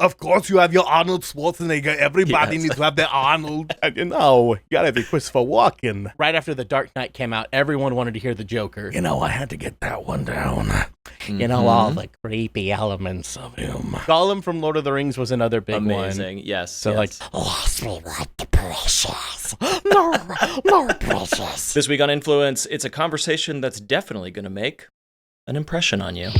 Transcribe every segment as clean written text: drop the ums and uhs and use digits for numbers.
Of course, you have your Arnold Schwarzenegger. Everybody needs to have their Arnold. You gotta have your Christopher Walken. Right after The Dark Knight came out, everyone wanted to hear the Joker. I had to get that one down. Mm-hmm. All the creepy elements of him. Gollum from Lord of the Rings was another big one. Amazing, yes. So yes. me like the precious. No precious. This week on Influence, it's a conversation that's definitely going to make an impression on you.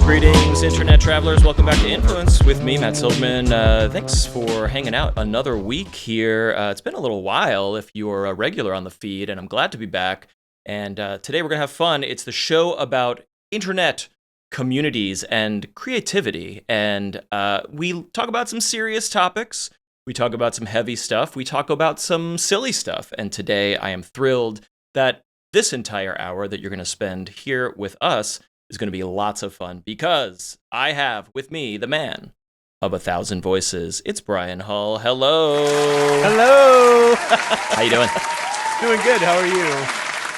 Greetings, Internet travelers. Welcome back to Influence with me, Matt Silverman. Thanks for hanging out another week here. It's been a little while if you're a regular on the feed, and I'm glad to be back. And today we're going to have fun. It's the show about internet communities and creativity. And we talk about some serious topics. We talk about some heavy stuff. We talk about some silly stuff. And today I am thrilled that this entire hour that you're going to spend here with us is going to be lots of fun because I have with me the man of 1,000 voices. It's Brian Hull. Hello. Hello. How you doing? Doing good. How are you?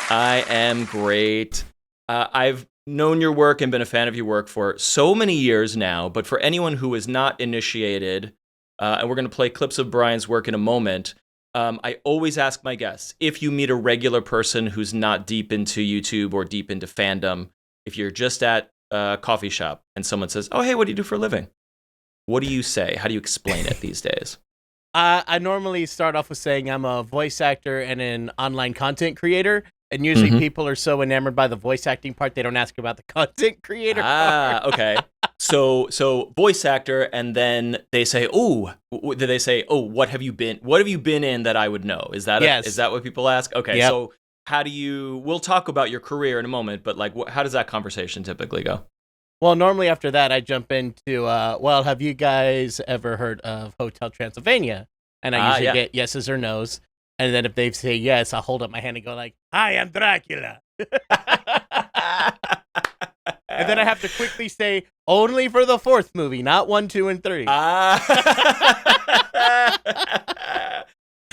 I am great. I've known your work and been a fan of your work for so many years now, but for anyone who is not initiated, and we're going to play clips of Brian's work in a moment, I always ask my guests, if you meet a regular person who's not deep into YouTube or deep into fandom, if you're just at a coffee shop and someone says, "Oh, hey, what do you do for a living?" What do you say? How do you explain it these days? I normally start off with saying I'm a voice actor and an online content creator. And usually people are so enamored by the voice acting part, they don't ask about the content creator part. Okay. So voice actor, and then they say, "Oh," do they say, "Oh, what have you been in that I would know?" Is that yes. Is that what people ask? Okay. Yep. So we'll talk about your career in a moment, but how does that conversation typically go? Well, normally after that, I jump into, have you guys ever heard of Hotel Transylvania? And I usually get yeses or nos. And then if they say yes, I'll hold up my hand and go like, "Hi, I'm Dracula." And then I have to quickly say, only for the fourth movie, not 1, 2, and 3.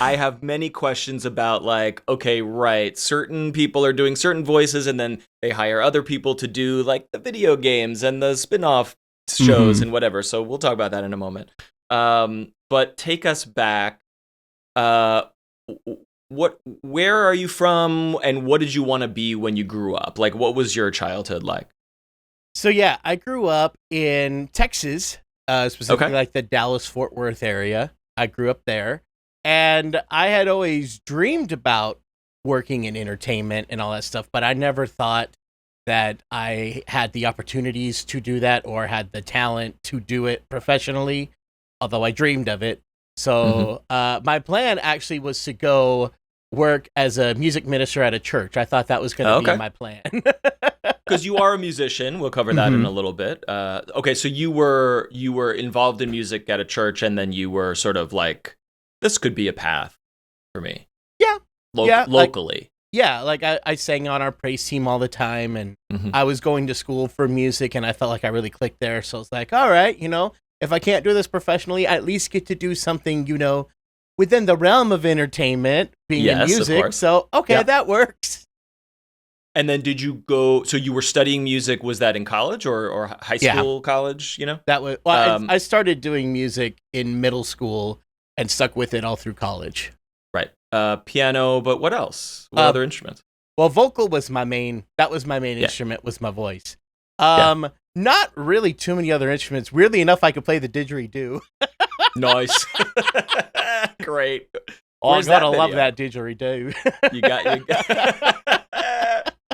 I have many questions about okay, right, certain people are doing certain voices and then they hire other people to do the video games and the spin-off shows and whatever. So we'll talk about that in a moment. But take us back. Where are you from and what did you want to be when you grew up? What was your childhood like? So yeah, I grew up in Texas, specifically the Dallas-Fort Worth area. I grew up there. And I had always dreamed about working in entertainment and all that stuff, but I never thought that I had the opportunities to do that or had the talent to do it professionally, although I dreamed of it. So my plan actually was to go work as a music minister at a church. I thought that was going to be my plan. Because you are a musician. We'll cover that in a little bit. Okay, so you were involved in music at a church, and then you were sort of this could be a path for me. Yeah. Locally. I sang on our praise team all the time, and I was going to school for music, and I felt like I really clicked there. So it's all right, if I can't do this professionally, I at least get to do something, within the realm of entertainment, being in music. So, that works. And then did you go, so you were studying music, was that in college or high school, college, That was, I started doing music in middle school and stuck with it all through college. Right. Piano, but what else? What other instruments? Well, vocal was my main instrument, was my voice. Not really too many other instruments. Weirdly enough, I could play the didgeridoo. Nice. Great. Oh, I gotta love that didgeridoo. You got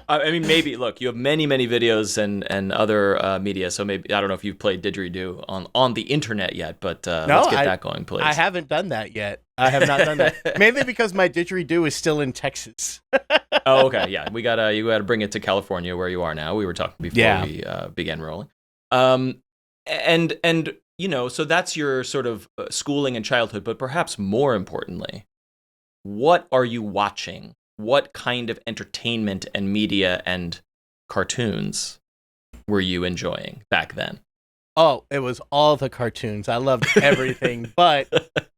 I mean, maybe, look, you have many, many videos and other media, so maybe, I don't know if you've played didgeridoo on the internet yet, but let's get that going, please. I haven't done that yet. I have not done that. Mainly because my didgeridoo is still in Texas. Oh, okay, yeah. You gotta bring it to California where you are now. We were talking before we began rolling. And so that's your sort of schooling and childhood, but perhaps more importantly, what are you watching? What kind of entertainment and media and cartoons were you enjoying back then? Oh, it was all the cartoons. I loved everything. But,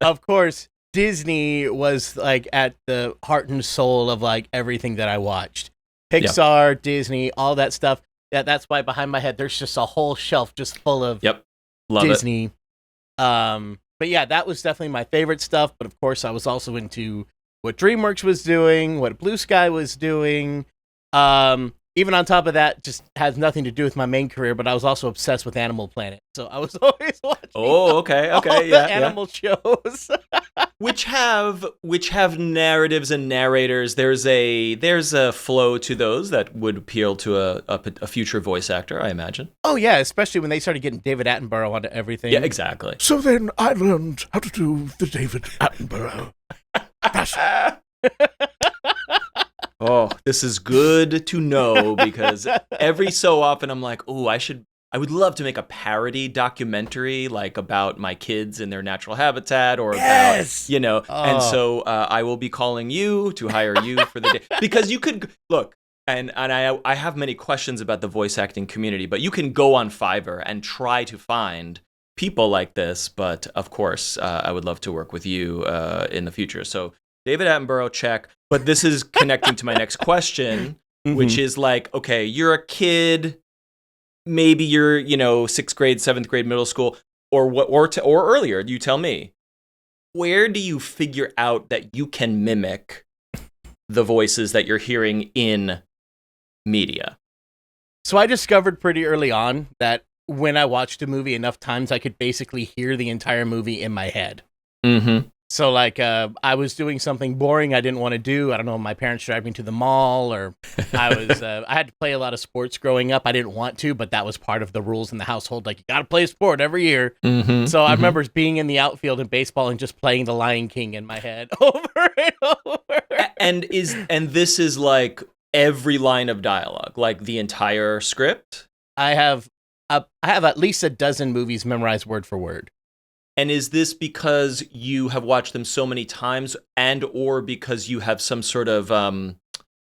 of course, Disney was, like, at the heart and soul of, like, everything that I watched. Pixar, Disney, all that stuff. That's why behind my head, there's just a whole shelf just full of Love Disney. But yeah, that was definitely my favorite stuff. But, of course, I was also into what DreamWorks was doing, what Blue Sky was doing. Even on top of that, just has nothing to do with my main career, but I was also obsessed with Animal Planet. So I was always watching all the animal shows. which have narratives and narrators. There's a flow to those that would appeal to a future voice actor, I imagine. Oh yeah, especially when they started getting David Attenborough onto everything. Yeah, exactly. So then I learned how to do the David Attenborough. Oh, this is good to know, because every so often I'm like, oh, I would love to make a parody documentary, like about my kids in their natural habitat, or about, and so I will be calling you to hire you for the day, because you could look, and I have many questions about the voice acting community, but you can go on Fiverr and try to find people like this. But of course, I would love to work with you in the future. So David Attenborough, check. But this is connecting to my next question, which is like, okay, you're a kid, maybe you're, 6th grade, 7th grade, middle school, or earlier. You tell me. Where do you figure out that you can mimic the voices that you're hearing in media? So I discovered pretty early on that when I watched a movie enough times, I could basically hear the entire movie in my head. Mm-hmm. So, like, I was doing something boring I didn't want to do. I don't know, my parents dragged me to the mall, or I had to play a lot of sports growing up. I didn't want to, but that was part of the rules in the household. Like, you got to play a sport every year. So I remember being in the outfield in baseball and just playing The Lion King in my head over and over. And this is like every line of dialogue, like the entire script? I have at least a dozen movies memorized word for word. And is this because you have watched them so many times, and or because you have some sort of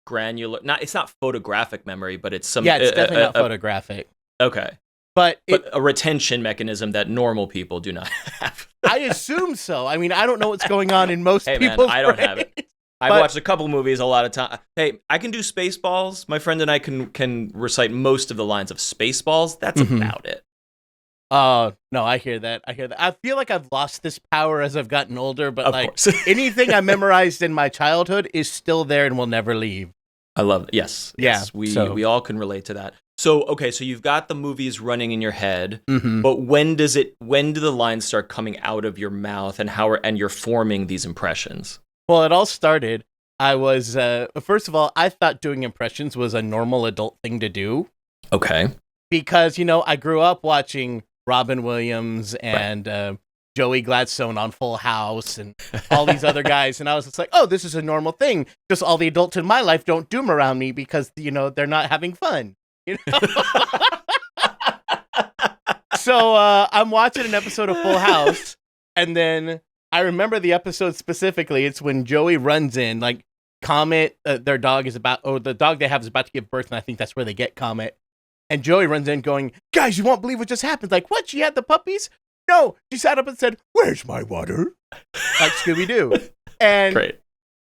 granular, it's not photographic memory, but it's some... Yeah, it's definitely not photographic. Okay. But a retention mechanism that normal people do not have. I assume so. I mean, I don't know what's going on in most people's I don't have it. I've watched a couple movies a lot of time. Hey, I can do Spaceballs. My friend and I can recite most of the lines of Spaceballs. That's about it. Oh, no, I hear that. I feel like I've lost this power as I've gotten older, but of like course. anything I memorized in my childhood is still there and will never leave. I love it. Yes. Yeah. Yes, we all can relate to that. So, okay, so you've got the movies running in your head, but when do the lines start coming out of your mouth, and you're forming these impressions? Well, it all started, I was, first of all, I thought doing impressions was a normal adult thing to do. Okay. Because, I grew up watching Robin Williams and Joey Gladstone on Full House and all these other guys. And I was just like, oh, this is a normal thing. Just all the adults in my life don't doom around me because, they're not having fun. So I'm watching an episode of Full House, and then I remember the episode specifically. It's when Joey runs in, like Comet, their dog the dog they have is about to give birth, and I think that's where they get Comet. And Joey runs in going, guys, you won't believe what just happened. Like, what? She had the puppies? No. She sat up and said, where's my water? Like Scooby-Doo. And Great.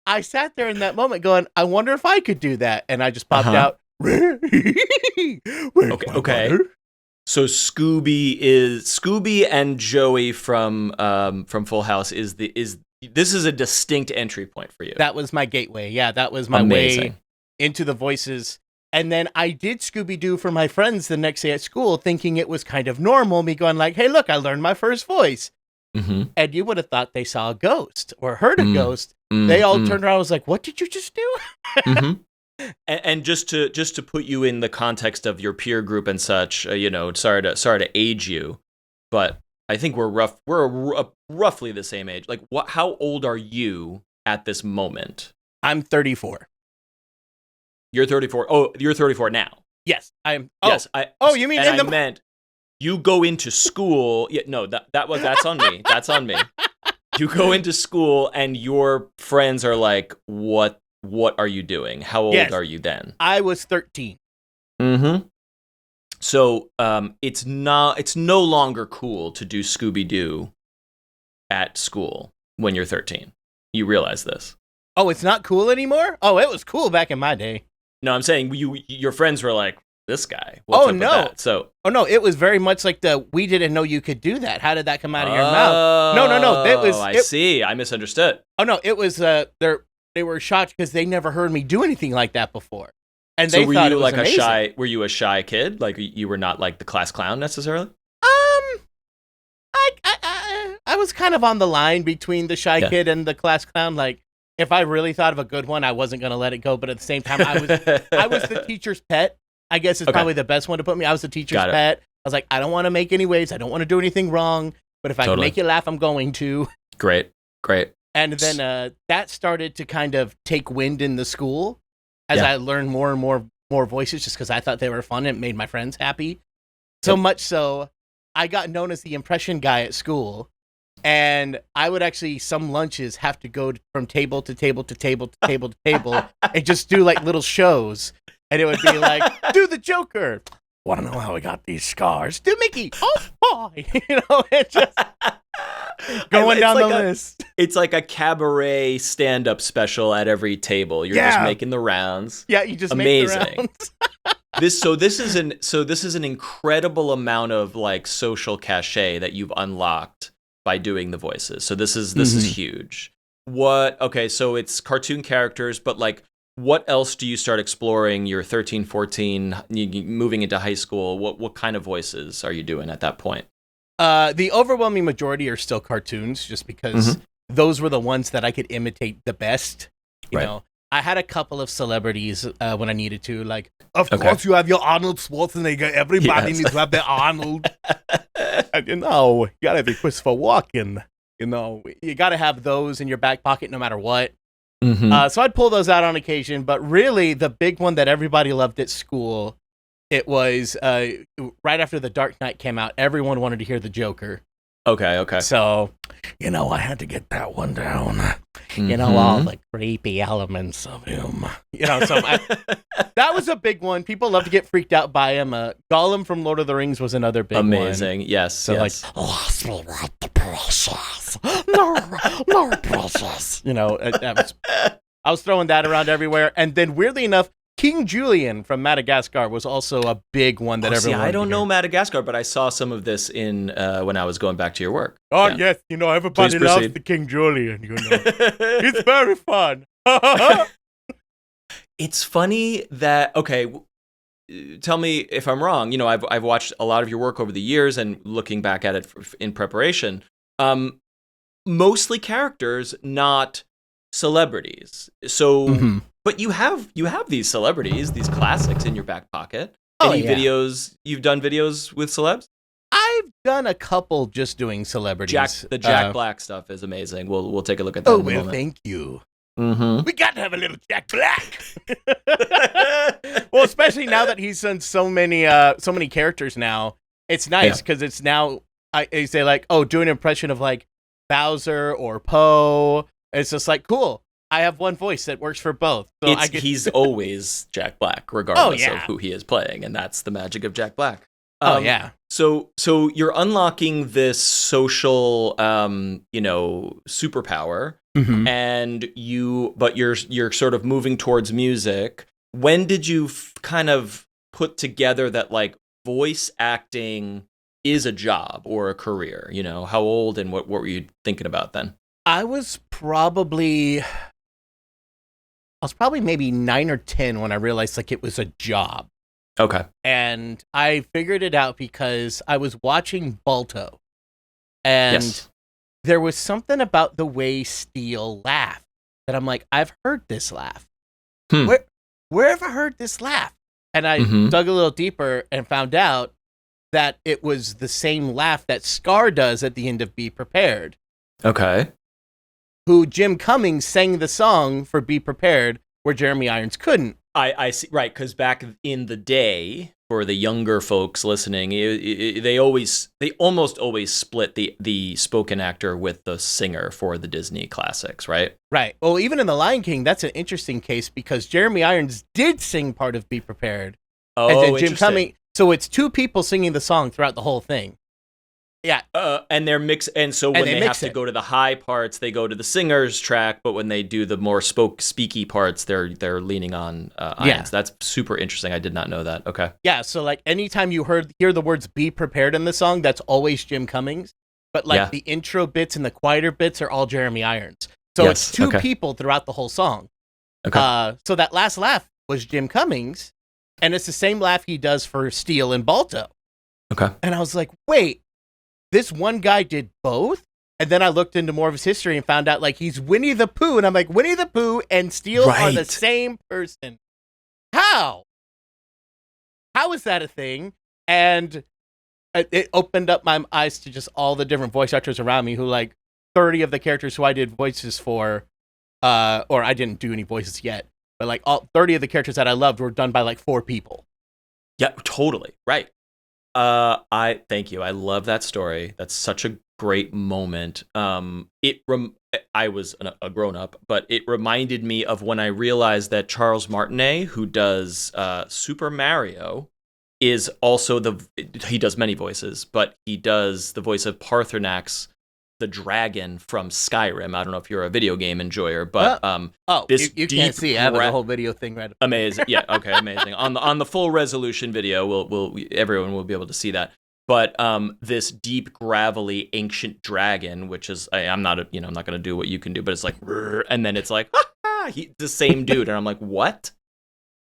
I sat there in that moment going, I wonder if I could do that. And I just popped out, where's my water? So Scooby and Joey from Full House this is a distinct entry point for you. That was my gateway. Yeah, that was my way into the voices. And then I did Scooby-Doo for my friends the next day at school, thinking it was kind of normal, me going like, hey, look, I learned my first voice. And you would have thought they saw a ghost or heard a ghost. They all turned around and was like, what did you just do? And just to put you in the context of your peer group and such, sorry to age you, but I think we're roughly the same age. Like, how old are you at this moment? I'm 34. You're 34. Oh, you're 34 now. Yes, I am. Yes, you mean I meant you go into school. Yeah, no, that's on me. That's on me. You go into school and your friends are like, what are you doing? How old are you then? I was 13. So So it's no longer cool to do Scooby-Doo at school when you're 13. You realize this? Oh, it's not cool anymore? Oh, it was cool back in my day. No, I'm saying your friends were like, this guy. What's up with that? So it was very much like we didn't know you could do that. How did that come out of your mouth? No. I see. I misunderstood. Oh no, it was they were shocked because they never heard me do anything like that before. And so they thought it was like amazing. were you a shy kid? Like you were not like the class clown necessarily? I was kind of on the line between the shy kid and the class clown. Like, if I really thought of a good one, I wasn't going to let it go. But at the same time, I was the teacher's pet. I guess is probably the best one to put me. I was the teacher's pet. I was like, I don't want to make any waves. I don't want to do anything wrong. But if I can make you laugh, I'm going to. Great. And then that started to kind of take wind in the school as I learned more and more voices just because I thought they were fun and it made my friends happy. So much so, I got known as the impression guy at school. And I would actually, some lunches, have to go from table to table to table to table to table and just do like little shows. And it would be like, do the Joker. Want to know how I got these scars? Do Mickey. Oh, boy. It just going down the list. It's like a cabaret stand-up special at every table. You're just making the rounds. Yeah, you just amazing. Make the rounds. This is an incredible amount of like social cachet that you've unlocked by doing the voices. So this is huge. So it's cartoon characters, but like what else do you start exploring? You're 13, 14, moving into high school. What kind of voices are you doing at that point? The overwhelming majority are still cartoons just because those were the ones that I could imitate the best. You know, I had a couple of celebrities when I needed to, like, of course you have your Arnold Schwarzenegger. Everybody needs to have their Arnold. And, you gotta have your Christopher Walken. You gotta have those in your back pocket no matter what. So I'd pull those out on occasion, but really the big one that everybody loved at school, it was right after The Dark Knight came out, everyone wanted to hear the Joker. Okay. So, I had to get that one down. All the creepy elements of him. So that was a big one. People love to get freaked out by him. Gollum from Lord of the Rings was another big one. Amazing. Yes. So yes. Lost me like the precious. No precious. I was throwing that around everywhere. And then weirdly enough, King Julian from Madagascar was also a big one that everyone. I don't know Madagascar, but I saw some of this in when I was going back to your work. Oh yes, everybody loves the King Julian. It's very fun. It's funny that tell me if I'm wrong. I've watched a lot of your work over the years, and looking back at it in preparation, mostly characters, not celebrities. So. But you have these celebrities, these classics in your back pocket. Videos? You've done videos with celebs? I've done a couple just doing celebrities. The Jack Black stuff is amazing. We'll take a look at that in a moment. Thank you. We got to have a little Jack Black. Well, especially now that he's done so many characters now, it's nice because it's now I say like, do an impression of like Bowser or Poe. It's just like cool. I have one voice that works for both. So he's always Jack Black, regardless of who he is playing, and that's the magic of Jack Black. So you're unlocking this social, superpower, and you're sort of moving towards music. When did you kind of put together that like voice acting is a job or a career? How old and what were you thinking about then? I was probably maybe 9 or 10 when I realized like it was a job. Okay. And I figured it out because I was watching Balto. And there was something about the way Steele laughed that I'm like, I've heard this laugh. Where have I heard this laugh? And I dug a little deeper and found out that it was the same laugh that Scar does at the end of Be Prepared. Okay. Who Jim Cummings sang the song for Be Prepared, where Jeremy Irons couldn't. I see, right, because back in the day, for the younger folks listening, they almost always split the spoken actor with the singer for the Disney classics, right? Right. Well, even in The Lion King, that's an interesting case because Jeremy Irons did sing part of Be Prepared. Oh, and then interesting. So it's two people singing the song throughout the whole thing. Yeah. And they're mixed. And so when they have to go to the high parts, they go to the singer's track. But when they do the more speaky parts, they're leaning on Ians. Yeah. That's super interesting. I did not know that. Okay. Yeah. So like anytime you hear the words "be prepared" in the song, that's always Jim Cummings. But like the intro bits and the quieter bits are all Jeremy Irons. So it's two people throughout the whole song. Okay. So that last laugh was Jim Cummings, and it's the same laugh he does for Steele and Balto. Okay. And I was like, wait, this one guy did both? And then I looked into more of his history and found out like he's Winnie the Pooh, and I'm like, Winnie the Pooh and Steele are the same person. How? How is that a thing? And it opened up my eyes to just all the different voice actors around me who like 30 of the characters who I did voices for, or I didn't do any voices yet, but like all 30 of the characters that I loved were done by like 4 people. Yeah, totally. Right. I thank you. I love that story. That's such a great moment. I was a grown up, but it reminded me of when I realized that Charles Martinet, who does Super Mario, is also he does many voices, but he does the voice of Parthenax, the dragon from Skyrim. I don't know if you're a video game enjoyer, but this you can't see. I have a whole video thing right up. Amazing. Yeah. Okay. Amazing. On the full resolution video, everyone will be able to see that. But this deep, gravelly, ancient dragon, which is I'm not going to do what you can do, but it's like, and then it's like, the same dude, and I'm like, what?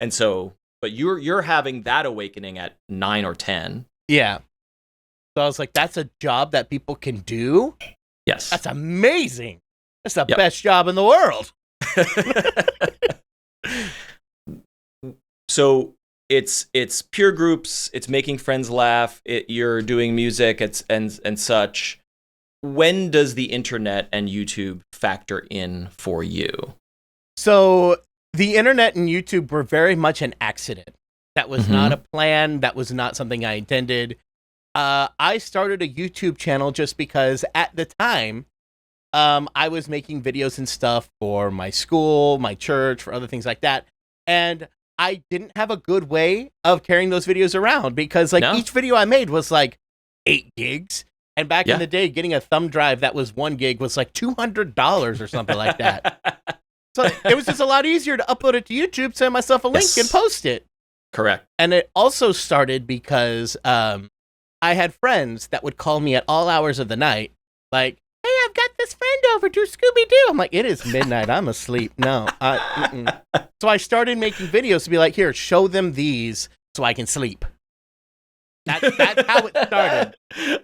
And so, but you're having that awakening at 9 or 10. Yeah. So I was like, that's a job that people can do. Yes. That's amazing. That's the best job in the world. So it's peer groups, it's making friends laugh, you're doing music, and such. When does the internet and YouTube factor in for you? So the internet and YouTube were very much an accident. That was not a plan. That was not something I intended. I started a YouTube channel just because at the time, I was making videos and stuff for my school, my church, for other things like that. And I didn't have a good way of carrying those videos around because each video I made was like 8 gigs. And back in the day, getting a thumb drive that was 1 gig was like $200 or something like that. So it was just a lot easier to upload it to YouTube, send myself a link and post it. Correct. And it also started because, I had friends that would call me at all hours of the night, like, hey, I've got this friend over to Scooby-Doo. I'm like, it is midnight. I'm asleep. No. So I started making videos to be like, here, show them these so I can sleep. That's how it started.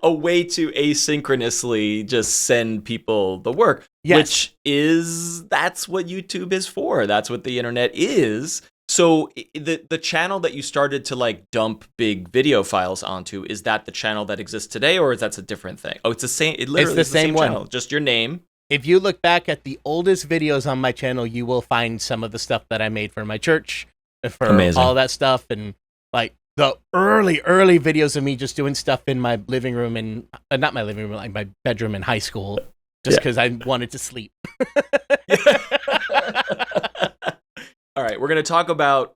A way to asynchronously just send people the work, which that's what YouTube is for. That's what the internet is. So the channel that you started to like dump big video files onto, is that the channel that exists today, or is that a different thing? Oh, it's the same. It literally is the same one. Channel, just your name. If you look back at the oldest videos on my channel, you will find some of the stuff that I made for my church, for all that stuff, and like the early videos of me just doing stuff in my living room and not my living room, like my bedroom in high school, just because I wanted to sleep. All right, we're going to talk about,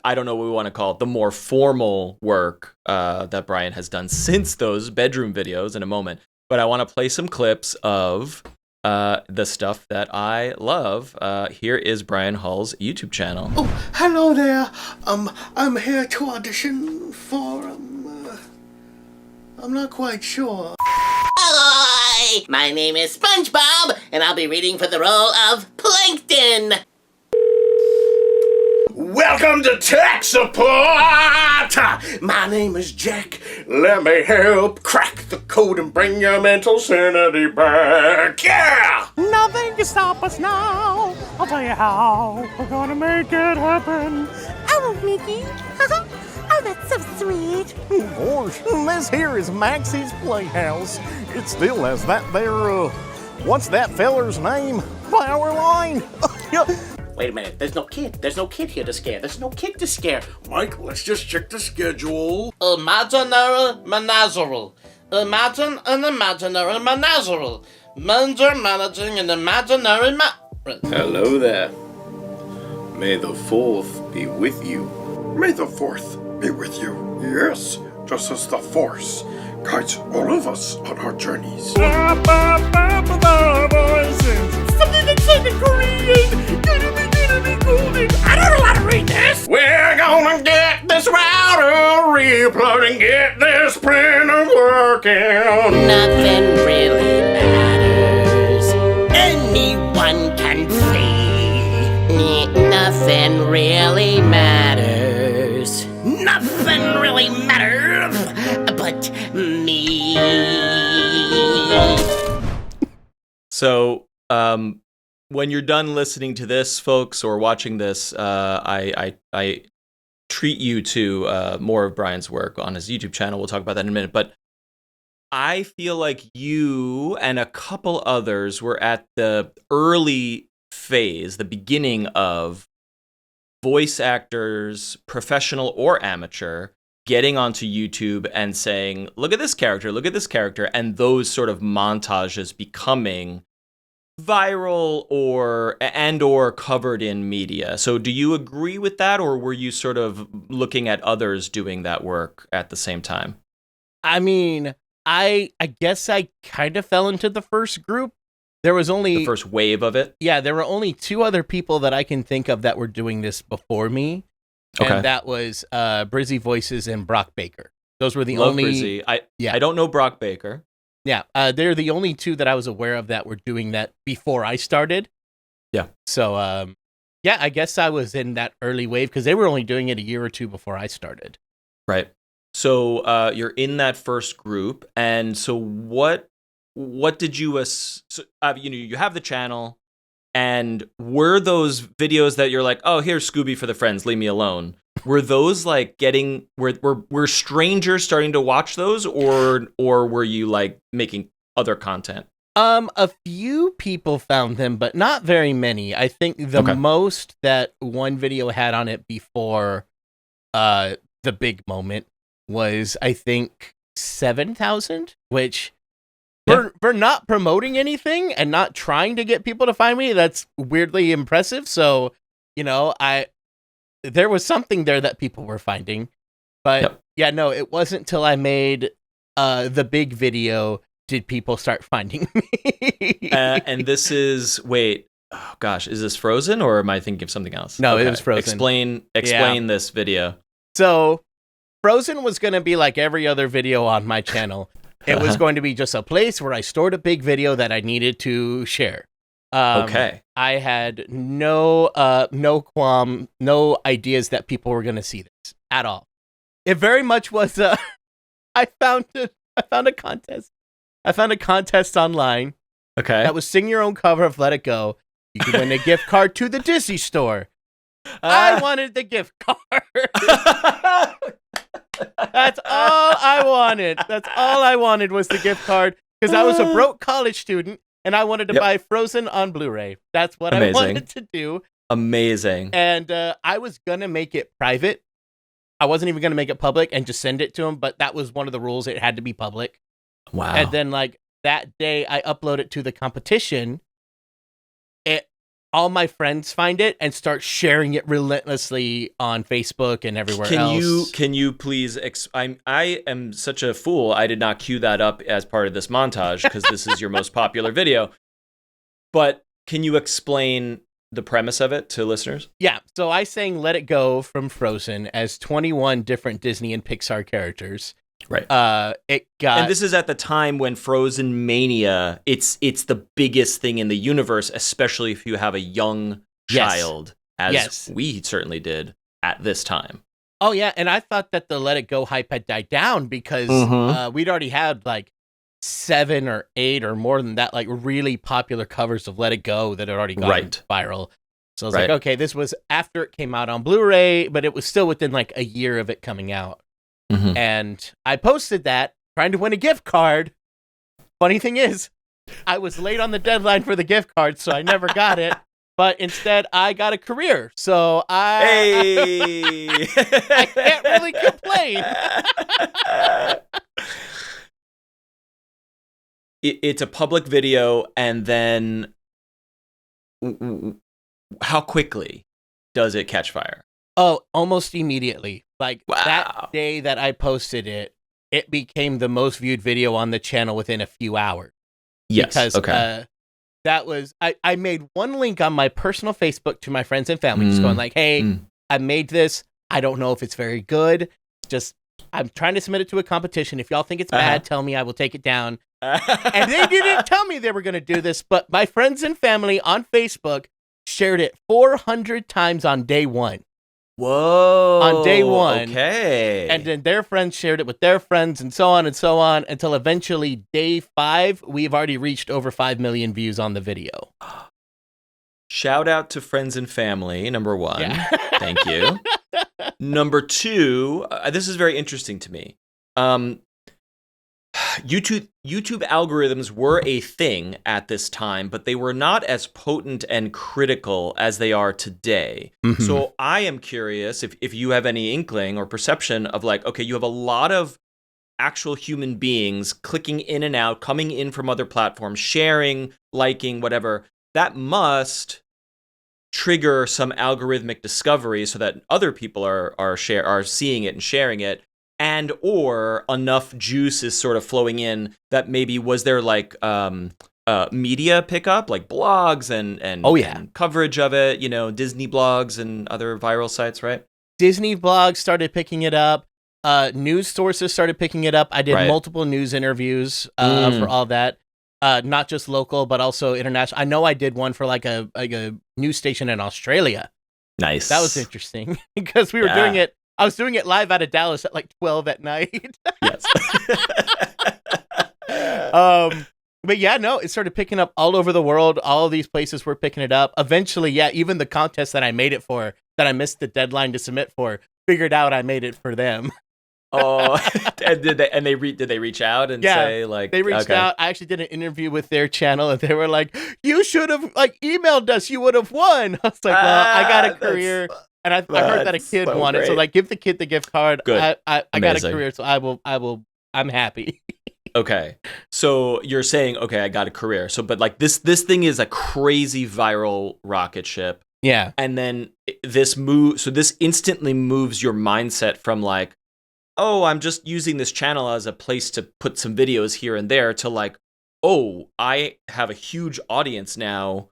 I don't know what we want to call it, the more formal work that Brian has done since those bedroom videos in a moment. But I want to play some clips of the stuff that I love. Here is Brian Hull's YouTube channel. Oh, hello there. I'm here to audition for, I'm not quite sure. Hi, my name is SpongeBob, and I'll be reading for the role of Plankton. Welcome to tech support! My name is Jack. Let me help crack the code and bring your mental sanity back. Yeah! Nothing can stop us now. I'll tell you how. We're gonna make it happen. Oh, Mickey. Oh, that's so sweet. Oh, gosh. This here is Maxie's Playhouse. It still has that there, what's that feller's name? Powerline. Wait a minute, there's no kid. There's no kid here to scare. There's no kid to scare. Mike, let's just check the schedule. Imaginary menagerie. Imagine an imaginary menagerie. Manger managing an imaginary Hello there. May the 4th be with you. May the 4th be with you. Yes, just as the Force guides all of us on our journeys. Something that said in Korean. Gonna be golden. I don't know how to read this. We're gonna get this router replugged and get this printer working. Nothing really matters. Anyone can see. Nothing really matters. Nothing really matters but me. So, when you're done listening to this, folks, or watching this, I treat you to more of Brian's work on his YouTube channel. We'll talk about that in a minute. But I feel like you and a couple others were at the early phase, the beginning of voice actors, professional or amateur, getting onto YouTube and saying, look at this character, and those sort of montages becoming viral or covered in media. So do you agree with that, or were you sort of looking at others doing that work at the same time? I mean, I guess I kind of fell into the first group. There was only the first wave of it. Yeah, there were only two other people that I can think of that were doing this before me. Okay. And that was Brizzy Voices and Brock Baker. Those were the Love only Brizzy. I don't know Brock Baker. Yeah, they're the only two that I was aware of that were doing that before I started. Yeah. So, yeah, I guess I was in that early wave because they were only doing it a year or two before I started. Right. So you're in that first group, and so what did you you have the channel, and were those videos that you're like, oh, here's Scooby for the friends, leave me alone? Were those like were strangers starting to watch those, or were you like making other content? A few people found them, but not very many. I think the most that one video had on it before the big moment was, I think, 7,000, which for not promoting anything and not trying to get people to find me, that's weirdly impressive. So, there was something there that people were finding. But yeah, no, it wasn't till I made the big video did people start finding me. And this is, oh gosh, is this Frozen, or am I thinking of something else? No, it was Frozen. Explain this video. So Frozen was going to be like every other video on my channel. It was going to be just a place where I stored a big video that I needed to share. I had no qualm, no ideas that people were going to see this at all. It very much was. I found a contest. I found a contest online. Okay. That was sing your own cover of Let It Go. You could win a gift card to the Disney store. I wanted the gift card. That's all I wanted. That's all I wanted was the gift card, because I was a broke college student and I wanted to buy Frozen on Blu-ray. That's what I wanted to do. Amazing. And I was going to make it private. I wasn't even going to make it public and just send it to him, but that was one of the rules. It had to be public. Wow. And then like that day I upload it to the competition. All my friends find it and start sharing it relentlessly on Facebook and everywhere else. Can you please? I am such a fool. I did not cue that up as part of this montage because this is your most popular video. But can you explain the premise of it to listeners? Yeah. So I sang "Let It Go" from Frozen as 21 different Disney and Pixar characters. Right. And this is at the time when Frozen Mania, it's the biggest thing in the universe, especially if you have a young child, as we certainly did at this time. Oh yeah, and I thought that the Let It Go hype had died down because we'd already had like 7 or 8 or more than that, like really popular covers of Let It Go that had already gone viral. So I was like, okay, this was after it came out on Blu-ray, but it was still within like a year of it coming out. And I posted that, trying to win a gift card. Funny thing is, I was late on the deadline for the gift card, so I never got it. But instead, I got a career. So I can't really complain. It's a public video, and then how quickly does it catch fire? Oh, almost immediately. Like Wow. that day that I posted it, it became the most viewed video on the channel within a few hours. Yes. Because that was I made one link on my personal Facebook to my friends and family, just going like, hey, I made this. I don't know if it's very good. Just I'm trying to submit it to a competition. If y'all think it's bad, tell me. I will take it down. And they didn't tell me they were going to do this, but my friends and family on Facebook shared it 400 times on day one. Whoa. On day one. Okay. And then their friends shared it with their friends and so on until eventually day 5, we've already reached over 5 million views on the video. Shout out to friends and family, number 1. Yeah. Thank you. Number 2, this is very interesting to me. YouTube algorithms were a thing at this time, but they were not as potent and critical as they are today. Mm-hmm. So I am curious if you have any inkling or perception of like, okay, you have a lot of actual human beings clicking in and out, coming in from other platforms, sharing, liking, whatever. That must trigger some algorithmic discovery so that other people are seeing it and sharing it. And or enough juice is sort of flowing in that maybe was there like media pickup, like blogs and and coverage of it, you know, Disney blogs and other viral sites, right? Disney blogs started picking it up. News sources started picking it up. I did multiple news interviews for all that. Not just local, but also international. I know I did one for like a news station in Australia. Nice. That was interesting because we were doing it. I was doing it live out of Dallas at like 12 at night. Yes. But yeah, no, it started picking up all over the world. All of these places were picking it up. Eventually, yeah, even the contest that I made it for, that I missed the deadline to submit for, figured out I made it for them. Oh, and did they reach out and say like they reached out? I actually did an interview with their channel, and they were like, "You should have like emailed us. You would have won." I was like, "Well, I got a career." And I heard that a kid won it, so like, give the kid the gift card. Good. I got a career, so I'm happy. Okay, so you're saying, okay, I got a career. So, but like this thing is a crazy viral rocket ship. Yeah. And then this instantly moves your mindset from like, oh, I'm just using this channel as a place to put some videos here and there to like, oh, I have a huge audience now.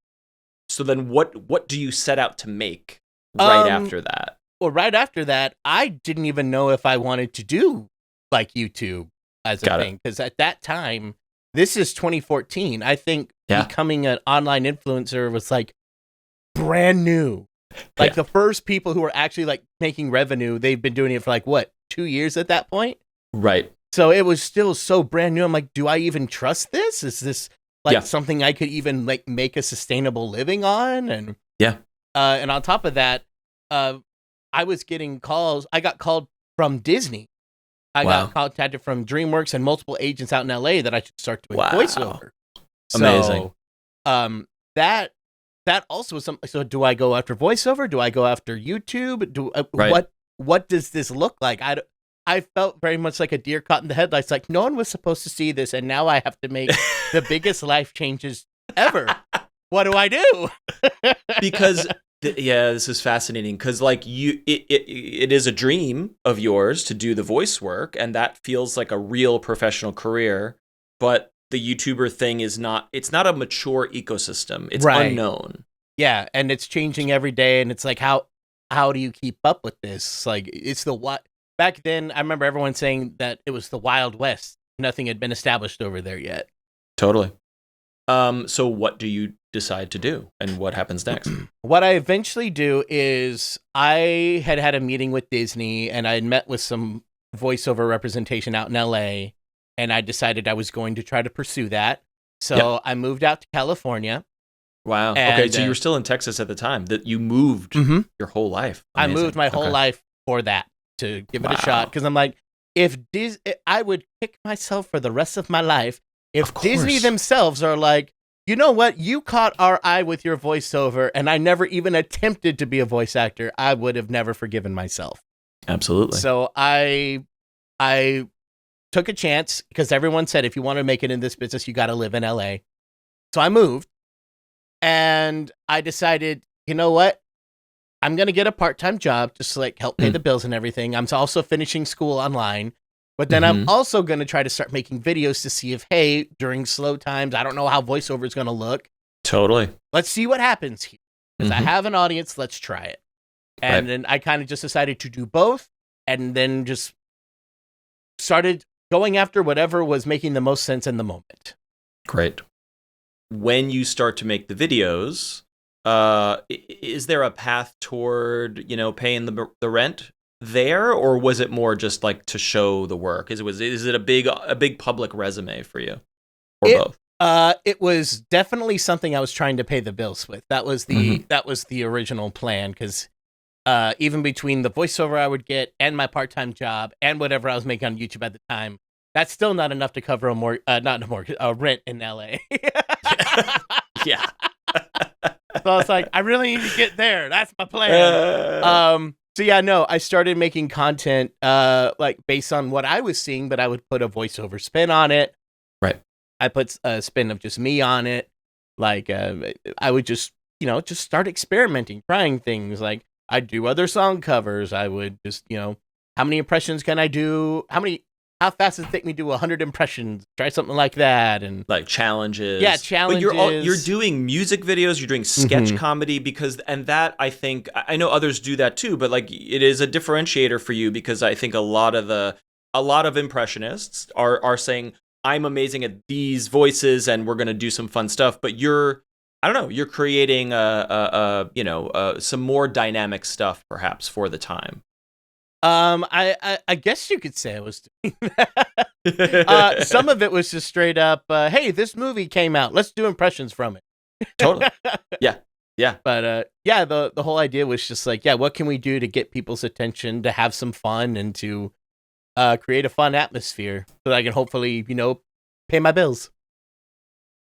So then what do you set out to make? Right after that. Well, right after that, I didn't even know if I wanted to do like YouTube as a thing. Because at that time, this is 2014. I think becoming an online influencer was like brand new. Like the first people who were actually like making revenue, they've been doing it for like what, 2 years at that point? Right. So it was still so brand new. I'm like, do I even trust this? Is this like something I could even like make a sustainable living on? And and on top of that, I was getting calls. I got called from Disney. I got contacted from DreamWorks and multiple agents out in LA that I should start doing voiceover. Amazing. So, that also was something. So, do I go after voiceover? Do I go after YouTube? What does this look like? I felt very much like a deer caught in the headlights. Like no one was supposed to see this, and now I have to make the biggest life changes ever. What do I do? Because this is fascinating because like it is a dream of yours to do the voice work, and that feels like a real professional career. But the YouTuber thing is not. It's not a mature ecosystem. It's unknown. Yeah, and it's changing every day, and it's like how do you keep up with this? Like it's the what. Back then, I remember everyone saying that it was the Wild West. Nothing had been established over there yet. Totally. So what do you decide to do and what happens next? What I eventually do is I had a meeting with Disney and I had met with some voiceover representation out in LA, and I decided I was going to try to pursue that. So I moved out to California. Wow. Okay, so you were still in Texas at the time that you moved your whole life. Amazing. I moved my whole life for that, to give it a shot, because I'm like, I would kick myself for the rest of my life if Disney themselves are like, you know what, you caught our eye with your voiceover, and I never even attempted to be a voice actor. I would have never forgiven myself. Absolutely. So I took a chance because everyone said if you want to make it in this business, you got to live in LA. So I moved, and I decided, you know what? I'm going to get a part-time job just to like help pay the bills and everything. I'm also finishing school online, but then I'm also going to try to start making videos to see if, hey, during slow times, I don't know how voiceover is going to look. Totally. Let's see what happens here. Because I have an audience, let's try it. And then I kind of just decided to do both and then just started going after whatever was making the most sense in the moment. Great. When you start to make the videos, is there a path toward, paying the rent there, or was it more just like to show the work? Is it a big public resume for you, or both? It was definitely something I was trying to pay the bills with. That was the original plan, because even between the voiceover I would get and my part-time job and whatever I was making on YouTube at the time, that's still not enough to cover a rent in LA. Yeah. So it's like, I really need to get there. That's my plan. So yeah, no, I started making content like based on what I was seeing, but I would put a voiceover spin on it. Right. I put a spin of just me on it. Like I would just start experimenting, trying things. Like I'd do other song covers. I would just, how many impressions can I do? How fast does it take me to do 100 impressions? Try something like that. And like challenges. Yeah, challenges. But you're doing music videos, you're doing sketch comedy that I think, I know others do that too, but like it is a differentiator for you, because I think a lot of impressionists are saying, I'm amazing at these voices and we're going to do some fun stuff, but you're creating some more dynamic stuff perhaps for the time. I guess you could say I was doing that. Some of it was just straight up, hey, this movie came out. Let's do impressions from it. Totally. Yeah. Yeah. But the whole idea was just like, what can we do to get people's attention, to have some fun, and to create a fun atmosphere so that I can hopefully, pay my bills.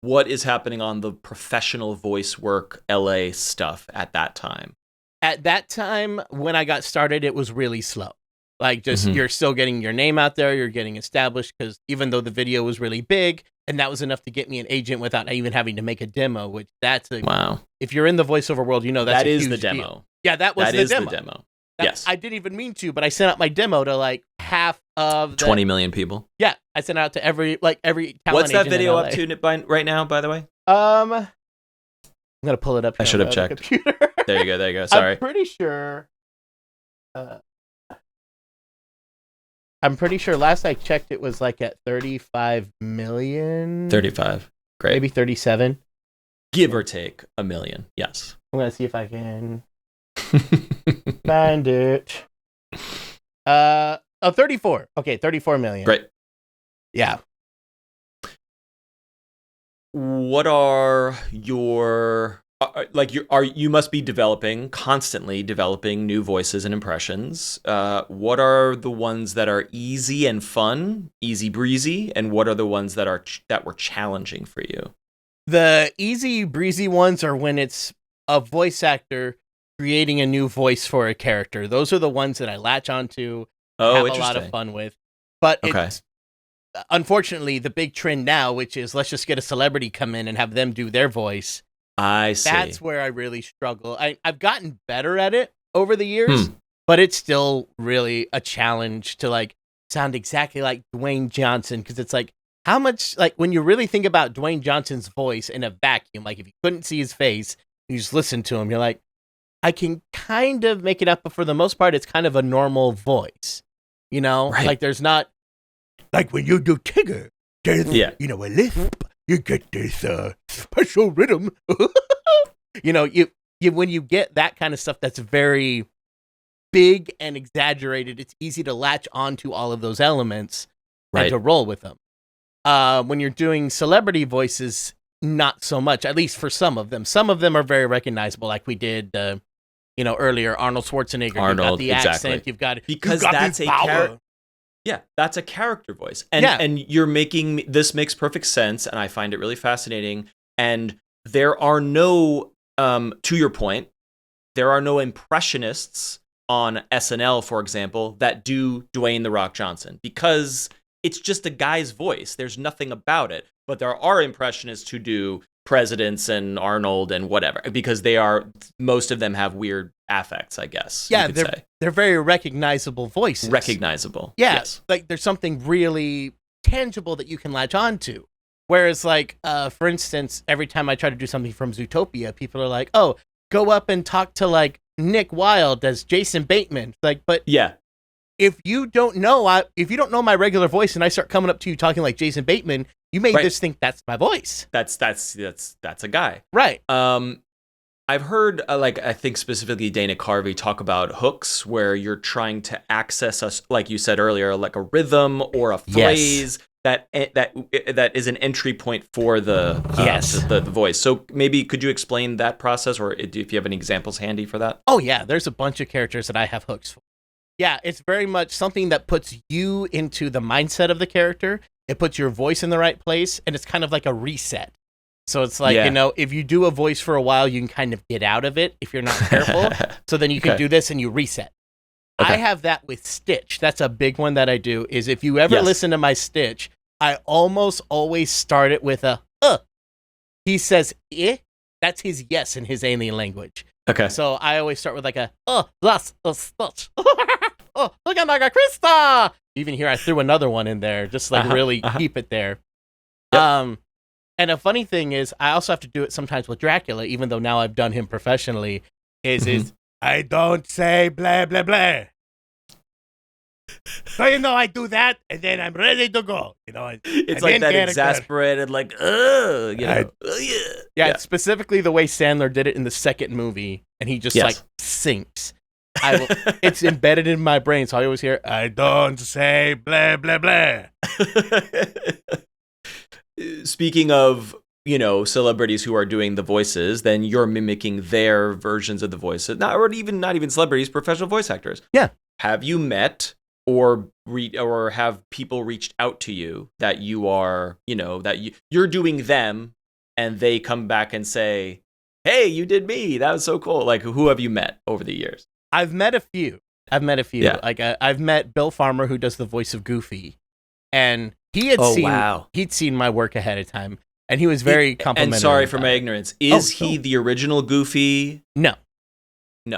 What is happening on the professional voice work LA stuff at that time? At that time, when I got started, it was really slow. Like, just you're still getting your name out there, you're getting established, because even though the video was really big, and that was enough to get me an agent without even having to make a demo, which wow. If you're in the voiceover world, that's a huge the demo. Deal. Yeah, that was the demo. Yes. I didn't even mean to, but I sent out my demo to like half of 20 million people. Yeah, I sent it out to every talent. What's that video up to right now, by the way? I'm gonna pull it up. I should have checked. There you go. Sorry. I'm pretty sure last I checked it was like at 35 million. 35. Great. Maybe 37. Give or take a million. Yes. I'm gonna see if I can find it. 34. Okay, 34 million. Great. Yeah. What are your you must be constantly developing new voices and impressions. What are the ones that are easy and fun, easy breezy, and what are the ones that were challenging for you? The easy breezy ones are when it's a voice actor creating a new voice for a character. Those are the ones that I latch onto, have a lot of fun with. But it's unfortunately the big trend now, which is let's just get a celebrity come in and have them do their voice. I see. That's where I really struggle. I've gotten better at it over the years, but it's still really a challenge to like sound exactly like Dwayne Johnson, because it's like, how much, like when you really think about Dwayne Johnson's voice in a vacuum, like if you couldn't see his face, you just listen to him, you're like, I can kind of make it up, but for the most part, it's kind of a normal voice, Right. Like there's not, like when you do Tigger, there's, a lisp, you get this special rhythm. When you get that kind of stuff that's very big and exaggerated, it's easy to latch onto all of those elements and to roll with them. When you're doing celebrity voices, not so much, at least for some of them. Some of them are very recognizable, like we did, earlier, Arnold Schwarzenegger. You've got the accent, you've got that's a character. Yeah, that's a character voice. And you're making, this makes perfect sense, and I find it really fascinating. And there are no, to your point, there are no impressionists on SNL, for example, that do Dwayne "The Rock" Johnson, because it's just a guy's voice. There's nothing about it. But there are impressionists who do presidents and Arnold and whatever, because most of them have weird affects, I guess. Yeah, they're very recognizable voices. Recognizable. Yeah, Yes. like there's something really tangible that you can latch on to. Whereas, like, for instance, every time I try to do something from Zootopia, people are like, "Oh, go up and talk to like Nick Wilde as Jason Bateman." Like, but yeah, if you don't know my regular voice and I start coming up to you talking like Jason Bateman, you may just think that's my voice. That's a guy, right? I've heard I think specifically Dana Carvey talk about hooks, where you're trying to access us, like you said earlier, like a rhythm or a phrase that is an entry point for the voice. So maybe could you explain that process, or if you have any examples handy for that? Oh yeah, there's a bunch of characters that I have hooks for. Yeah, it's very much something that puts you into the mindset of the character. It puts your voice in the right place, and it's kind of like a reset. So it's like, if you do a voice for a while, you can kind of get out of it if you're not careful. So then you can do this and you reset. Okay. I have that with Stitch. That's a big one that I do, is if you ever listen to my Stitch, I almost always start it with a, He says, that's his yes in his alien language. Okay. So I always start with like a, that's a Stitch. Oh, look at like a Krista. Even here, I threw another one in there, just like really keep it there. Yep. And a funny thing is, I also have to do it sometimes with Dracula, even though now I've done him professionally, is I don't say blah, blah, blah. So, I do that, and then I'm ready to go. It's like that exasperated, like, yeah. Specifically the way Sandler did it in the second movie, and he just like sinks. It's embedded in my brain, so I always hear, I don't say blah, blah, blah. Speaking of, celebrities who are doing the voices, then you're mimicking their versions of the voices. Not even celebrities, professional voice actors. Yeah. Have you met or have people reached out to you that you are, you're doing them, and they come back and say, "Hey, you did me. That was so cool." Like, who have you met over the years? I've met a few. Yeah. Like I've met Bill Farmer, who does the voice of Goofy, and he'd seen my work ahead of time, and he was very complimentary. And sorry for my ignorance. Is he the original Goofy? No.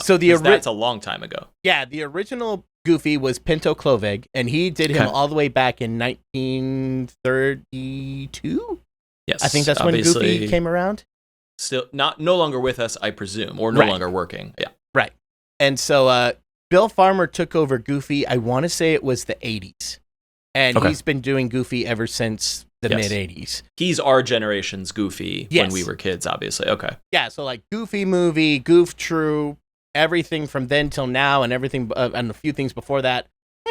So that's a long time ago. Yeah, the original Goofy was Pinto Clovig, and he did him all the way back in 1932. Yes, I think that's when Goofy came around. Still no longer with us, I presume, or no longer working. Yeah, right. And so Bill Farmer took over Goofy. I want to say it was the 80s. And he's been doing Goofy ever since the mid-'80s. He's our generation's Goofy when we were kids, obviously. Okay. Yeah, so like Goofy movie, Goof Troop, everything from then till now, and everything, and a few things before that.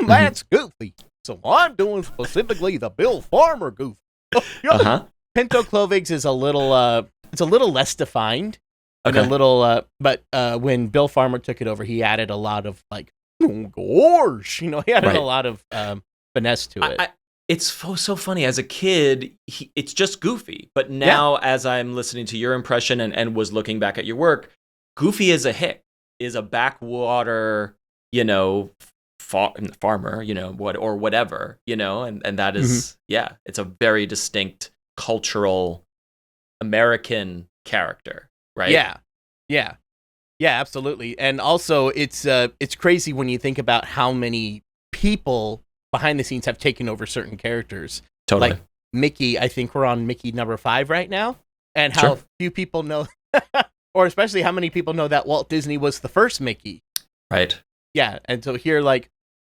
That's Goofy. So I'm doing specifically the Bill Farmer Goofy. Pinto Clovig's is a little, it's a little less defined. And a little, but when Bill Farmer took it over, he added a lot of like, gosh, he added a lot of finesse to it. It's so funny. As a kid, it's just Goofy. But now, as I'm listening to your impression and was looking back at your work, Goofy is a backwater, farmer, or whatever, and that is, it's a very distinct cultural American character, right? Yeah, absolutely. And also, it's crazy when you think about how many people behind the scenes have taken over certain characters. Totally. Like Mickey, I think we're on Mickey number 5 right now, and how few people know, or especially how many people know that Walt Disney was the first Mickey. Right. Yeah, and so here, like,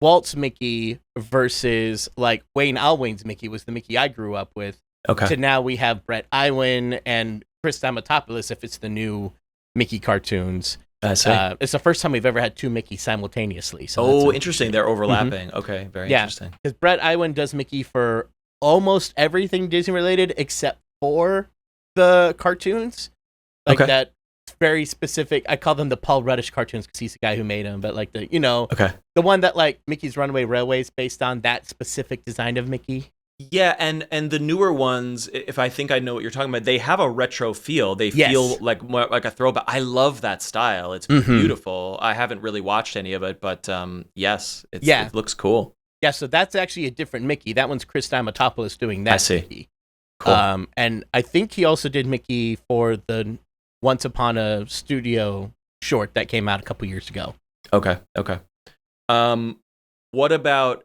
Walt's Mickey versus like Wayne Alwyn's Mickey was the Mickey I grew up with. Okay. To now we have Brett Iwan and Chris Stamatopoulos if it's the new Mickey cartoons. It's the first time we've ever had 2 Mickey simultaneously. So interesting. They're overlapping. Okay, very interesting. Because Brett Iwan does Mickey for almost everything Disney related except for the cartoons. Like that very specific. I call them the Paul Ruddish cartoons because he's the guy who made them. But like the the one that like Mickey's Runaway Railway is based on, that specific design of Mickey. Yeah, and the newer ones, if I think I know what you're talking about, they have a retro feel. They feel like more like a throwback. I love that style. It's beautiful. I haven't really watched any of it, but it looks cool. Yeah, so that's actually a different Mickey. That one's Chris Stamatopoulos doing that Mickey. Cool. And I think he also did Mickey for the Once Upon a Studio short that came out a couple years ago. Okay. What about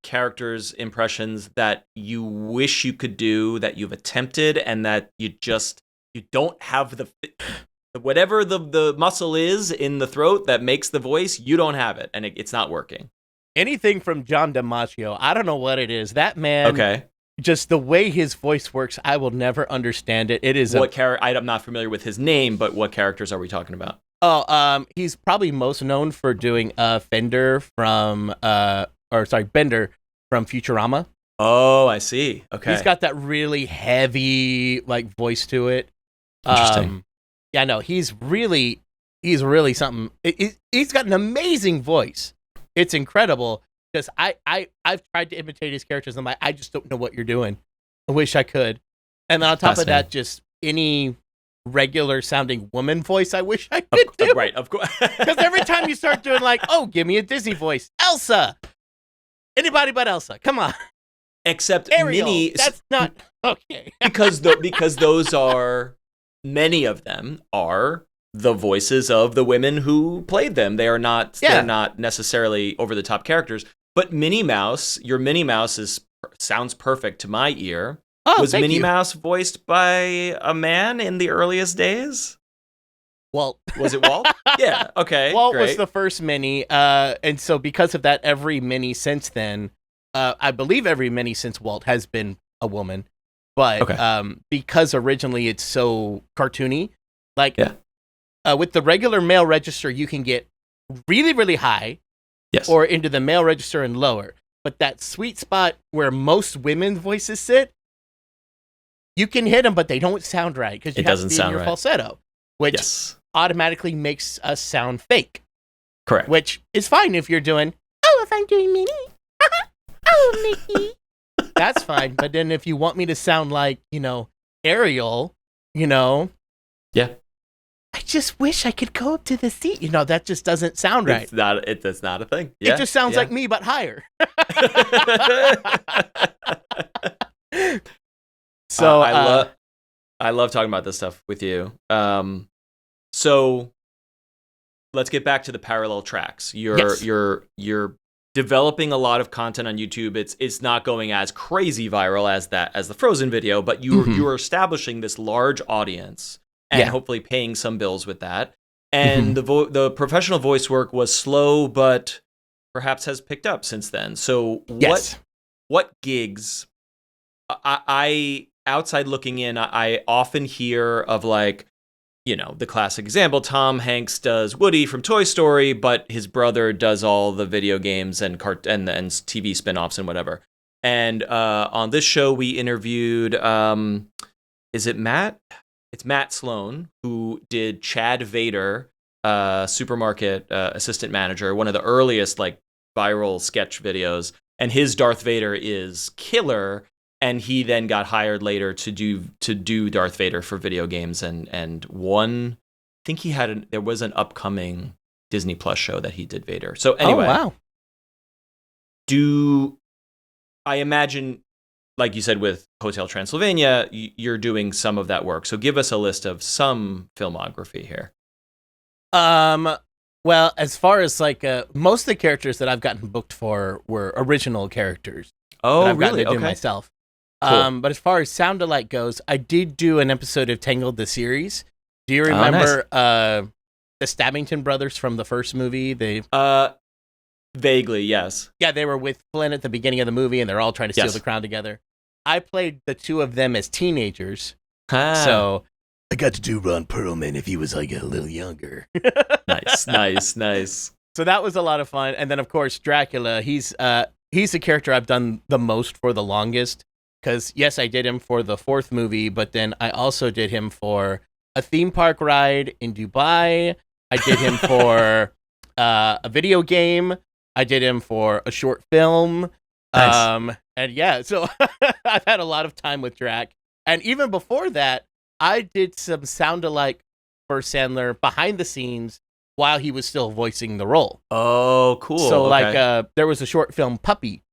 characters' impressions that you wish you could do, that you've attempted, and that you don't have whatever the muscle is in the throat that makes the voice, you don't have it, and it's not working? Anything from John DiMaggio, I don't know what it is. That man, okay, just the way his voice works, I will never understand it. It is I'm not familiar with his name, but what characters are we talking about? He's probably most known for doing Bender from Bender from Futurama. Oh, I see. Okay. He's got that really heavy voice to it. Interesting. Yeah, no, he's really something. He's got an amazing voice. It's incredible because I've tried to imitate his characters. I'm like, I just don't know what you're doing. I wish I could. And then on top of that, just any regular sounding woman voice I wish I could do. Right, of course. Because every time you start doing give me a Disney voice, Elsa. Anybody but Elsa. Come on. Except Ariel. Minnie. That's not okay. because those are, many of them are the voices of the women who played them. They're not necessarily over the top characters. But Minnie Mouse, your Minnie Mouse sounds perfect to my ear. Oh, was Minnie Mouse voiced by a man in the earliest days? Walt. Was it Walt? Yeah. Okay. Walt was the first Minnie, and so because of that, every Minnie since then, I believe every Minnie since Walt has been a woman, but because originally it's so cartoony, with the regular male register, you can get really, really high, or into the male register and lower. But that sweet spot where most women's voices sit, you can hit them, but they don't sound right because you have to be in your falsetto, which automatically makes us sound fake. Correct. Which is fine if you're doing, if I'm doing Minnie. Mickey. That's fine. But then if you want me to sound like, Ariel, Yeah. I just wish I could go up to the seat. That just doesn't sound right. It's not a thing. Yeah. It just sounds like me, but higher. So I love talking about this stuff with you. So let's get back to the parallel tracks. You're developing a lot of content on YouTube. It's not going as crazy viral as the Frozen video, but you're establishing this large audience and hopefully paying some bills with that. And the professional voice work was slow, but perhaps has picked up since then. So what gigs? I outside looking in, I often hear of the classic example, Tom Hanks does Woody from Toy Story, but his brother does all the video games and TV spin-offs and whatever. And on this show, we interviewed, is it Matt? It's Matt Sloan, who did Chad Vader, supermarket assistant manager, one of the earliest viral sketch videos. And his Darth Vader is killer. And he then got hired later to do Darth Vader for video games, and I think there was an upcoming Disney Plus show that he did Vader. So anyway, I imagine, like you said with Hotel Transylvania, you're doing some of that work. So give us a list of some filmography here. Well, as far as most of the characters that I've gotten booked for were original characters. Oh, that I've really? gotten to do myself. Cool. But as far as sound alike goes, I did do an episode of Tangled the series. Do you remember the Stabbington brothers from the first movie? Vaguely, yes. Yeah, they were with Flynn at the beginning of the movie, and they're all trying to steal the crown together. I played the two of them as teenagers, so I got to do Ron Perlman if he was a little younger. Nice. So that was a lot of fun. And then, of course, Dracula. He's the character I've done the most for the longest. Because, yes, I did him for the fourth movie, but then I also did him for a theme park ride in Dubai. I did him for a video game. I did him for a short film. Nice. And yeah, so I've had a lot of time with Drac. And even before that, I did some sound-alike for Sandler behind the scenes while he was still voicing the role. Oh, cool. So, there was a short film, Puppy.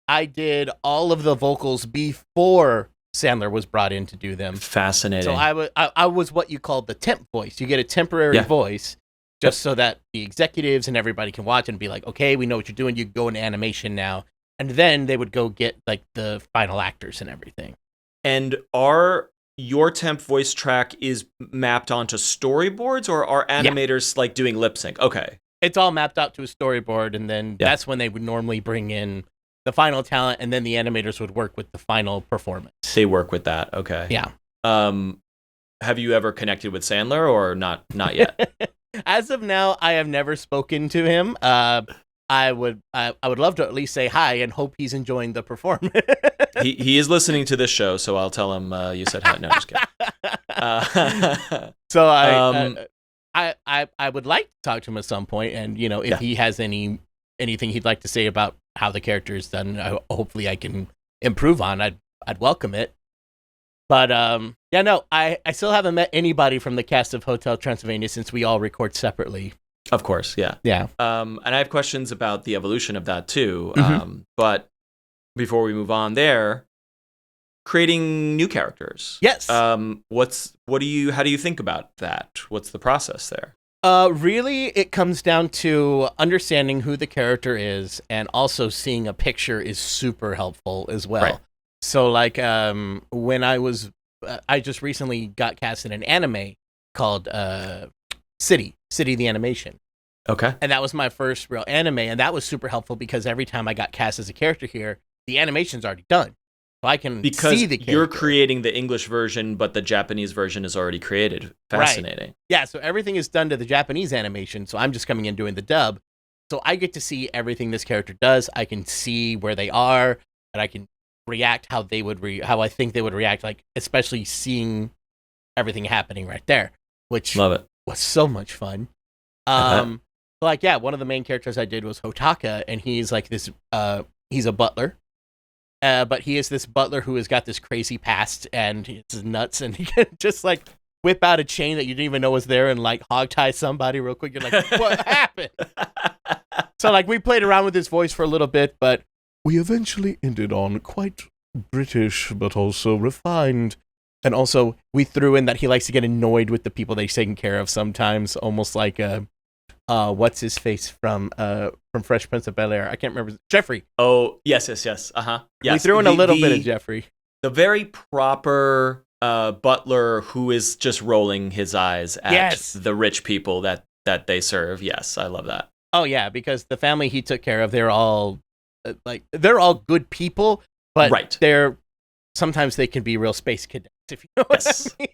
I did all of the vocals before Sandler was brought in to do them. Fascinating. So I was what you call the temp voice. You get a temporary voice just so that the executives and everybody can watch and be like, okay, we know what you're doing. You go into animation now. And then they would go get like the final actors and everything. And your temp voice track is mapped onto storyboards, or are animators like doing lip sync? Okay. It's all mapped out to a storyboard, and then that's when they would normally bring in the final talent, and then the animators would work with the final performance. They work with that. Okay. Yeah. Have you ever connected with Sandler or not yet? As of now, I have never spoken to him. I would love to at least say hi and hope he's enjoying the performance. he is listening to this show, so I'll tell him you said hi. No, just kidding. So I would like to talk to him at some point, and if he has anything he'd like to say about how the character is done, hopefully I can improve on. I'd welcome it. But I still haven't met anybody from the cast of Hotel Transylvania since we all record separately. Of course, yeah. Yeah. And I have questions about the evolution of that too. Mm-hmm. But before we move on there, creating new characters. Yes. How do you think about that? What's the process there? Really, it comes down to understanding who the character is, and also seeing a picture is super helpful as well. Right. So, like, when I just recently got cast in an anime called City the Animation. Okay. And that was my first real anime, and that was super helpful because every time I got cast as a character here, the animation's already done. So I can see the character. You're creating the English version, but the Japanese version is already created. Fascinating. Right. Yeah, so everything is done to the Japanese animation, so I'm just coming in doing the dub. So I get to see everything this character does. I can see where they are, and I can react how they would how I think they would react, like especially seeing everything happening right there, which Love it. was so much fun. One of the main characters I did was Hotaka, and he's like this he's a butler. But he is this butler who has got this crazy past, and it's nuts, and he can just like whip out a chain that you didn't even know was there and like hogtie somebody real quick. You're like, what happened? So like we played around with his voice for a little bit, but we eventually ended on quite British, but also refined. And also we threw in that he likes to get annoyed with the people that he's taking care of sometimes, almost like what's his face from Fresh Prince of Bel-Air? I can't remember. Jeffrey. Oh, yes. Uh-huh. Yes. We threw in a little bit of Jeffrey. The very proper butler who is just rolling his eyes at the rich people that they serve. Yes, I love that. Oh yeah, because the family he took care of, they're all good people, but sometimes they can be real space cadets, if you know what I mean.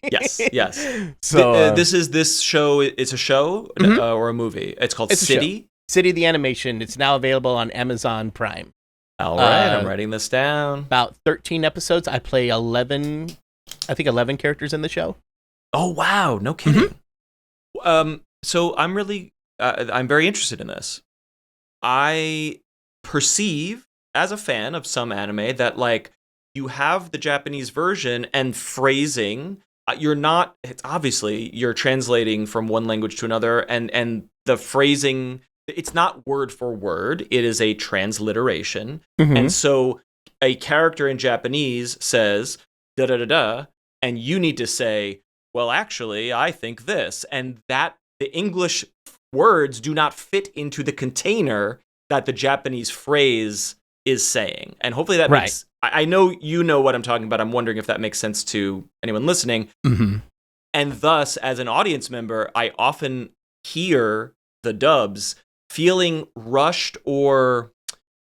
Yes. So this show. It's a show or a movie. It's called City. City the Animation. It's now available on Amazon Prime. All right, I'm writing this down. About 13 episodes. I play 11 characters in the show. Oh wow, no kidding. So I'm really, I'm very interested in this. I perceive as a fan of some anime that like you have the Japanese version and phrasing. It's obviously you're translating from one language to another, and the phrasing. It's not word for word. It is a transliteration. Mm-hmm. And so a character in Japanese says, da da da da, and you need to say, well, actually, I think this. And that the English words do not fit into the container that the Japanese phrase is saying. And hopefully that makes, I know you know what I'm talking about. I'm wondering if that makes sense to anyone listening. Mm-hmm. And thus, as an audience member, I often hear the dubs feeling rushed or,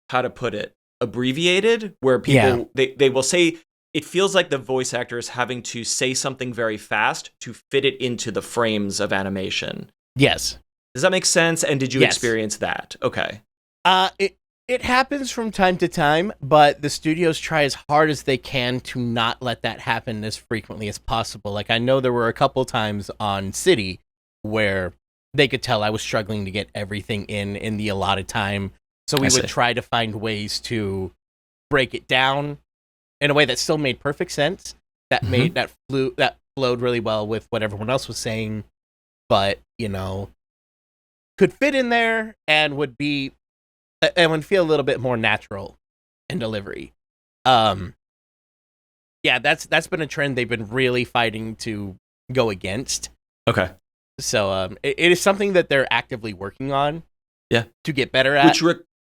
how to put it, abbreviated, where people, they will say, it feels like the voice actor is having to say something very fast to fit it into the frames of animation. Yes. Does that make sense? And did you experience that? Okay. It happens from time to time, but the studios try as hard as they can to not let that happen as frequently as possible. Like, I know there were a couple times on City where they could tell I was struggling to get everything in the allotted time. So we would try to find ways to break it down in a way that still made perfect sense. That made that flowed really well with what everyone else was saying, but could fit in there and would feel a little bit more natural in delivery. Yeah, that's been a trend they've been really fighting to go against. Okay. So it is something that they're actively working on. Yeah. To get better at. Which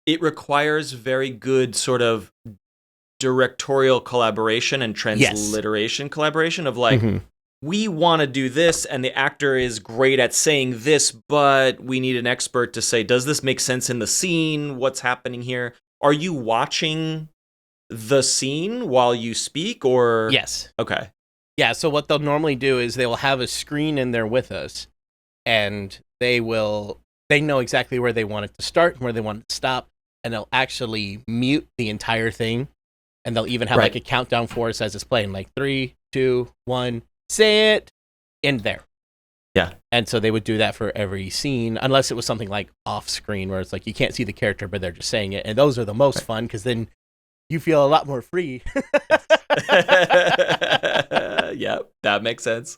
it requires very good sort of directorial collaboration and transliteration collaboration of like, we want to do this and the actor is great at saying this, but we need an expert to say, does this make sense in the scene? What's happening here? Are you watching the scene while you speak or? Yes. Okay. Yeah. So what they'll normally do is they will have a screen in there with us and they know exactly where they want it to start and where they want it to stop. And they'll actually mute the entire thing. And they'll even have like a countdown for us as it's playing, like 3, 2, 1, say it, in there. Yeah. And so they would do that for every scene, unless it was something like off screen where it's like you can't see the character, but they're just saying it. And those are the most fun because then you feel a lot more free. Yeah, that makes sense.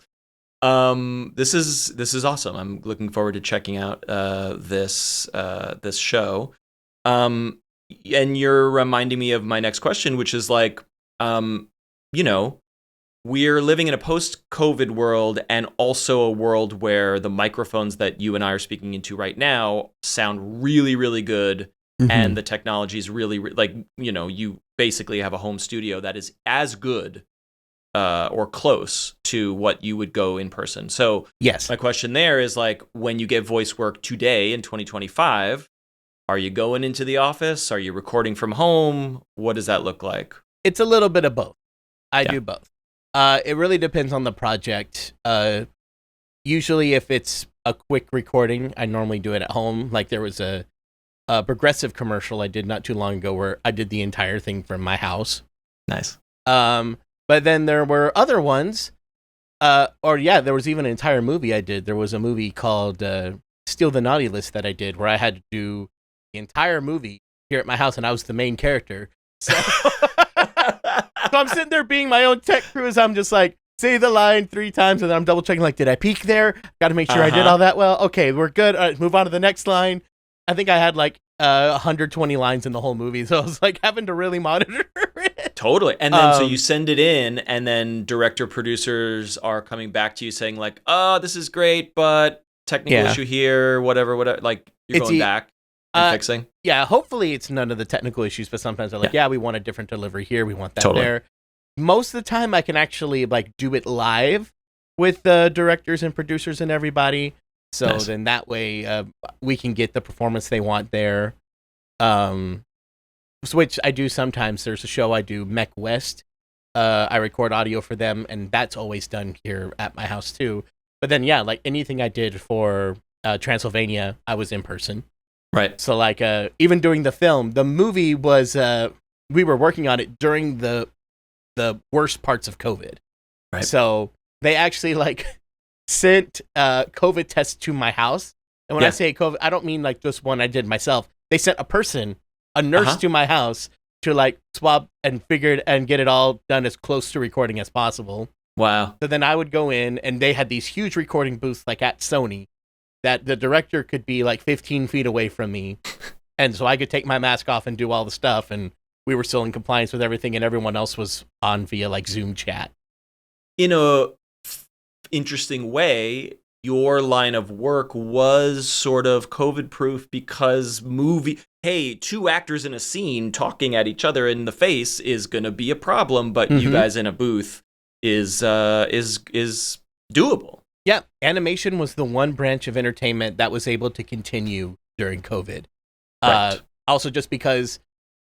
This is awesome. I'm looking forward to checking out this show. And you're reminding me of my next question, which is like, we're living in a post-COVID world and also a world where the microphones that you and I are speaking into right now sound really, really good. And the technology is really, you basically have a home studio that is as good or close to what you would go in person. So yes, my question there is like, when you get voice work today in 2025, are you going into the office? Are you recording from home? What does that look like? It's a little bit of both. I do both. It really depends on the project. Usually if it's a quick recording, I normally do it at home. Like there was a Progressive commercial I did not too long ago where I did the entire thing from my house. Nice. But then there were other ones, there was even an entire movie I did. There was a movie called Steal the Naughty List that I did where I had to do the entire movie here at my house and I was the main character. So, so I'm sitting there being my own tech crew as I'm just like, say the line 3 times and then I'm double checking like, did I peek there? Got to make sure I did all that well. Okay, we're good. All right, move on to the next line. I think I had like 120 lines in the whole movie, so I was like having to really monitor it. Totally. And then so you send it in, and then director producers are coming back to you saying like, "Oh, this is great, but technical issue here, whatever." Like you're going back and fixing. Yeah, hopefully it's none of the technical issues, but sometimes they're like, "Yeah, we want a different delivery here. We want that there." Most of the time, I can actually like do it live with the directors and producers and everybody. So then that way we can get the performance they want there. Which I do sometimes. There's a show I do, Mech West. I record audio for them, and that's always done here at my house too. But then, yeah, like anything I did for Transylvania, I was in person. Right. So like even doing the film, the movie was, we were working on it during the worst parts of COVID. Right. So they actually like sent COVID tests to my house. And when I say COVID, I don't mean like just one I did myself. They sent a nurse to my house to like swab and figured and get it all done as close to recording as possible. Wow. So then I would go in and they had these huge recording booths like at Sony that the director could be like 15 feet away from me. And so I could take my mask off and do all the stuff. And we were still in compliance with everything. And everyone else was on via like Zoom chat. In a interesting way, your line of work was sort of COVID proof because hey, 2 actors in a scene talking at each other in the face is going to be a problem, but you guys in a booth is doable. Yeah, animation was the one branch of entertainment that was able to continue during COVID. Right. Also just because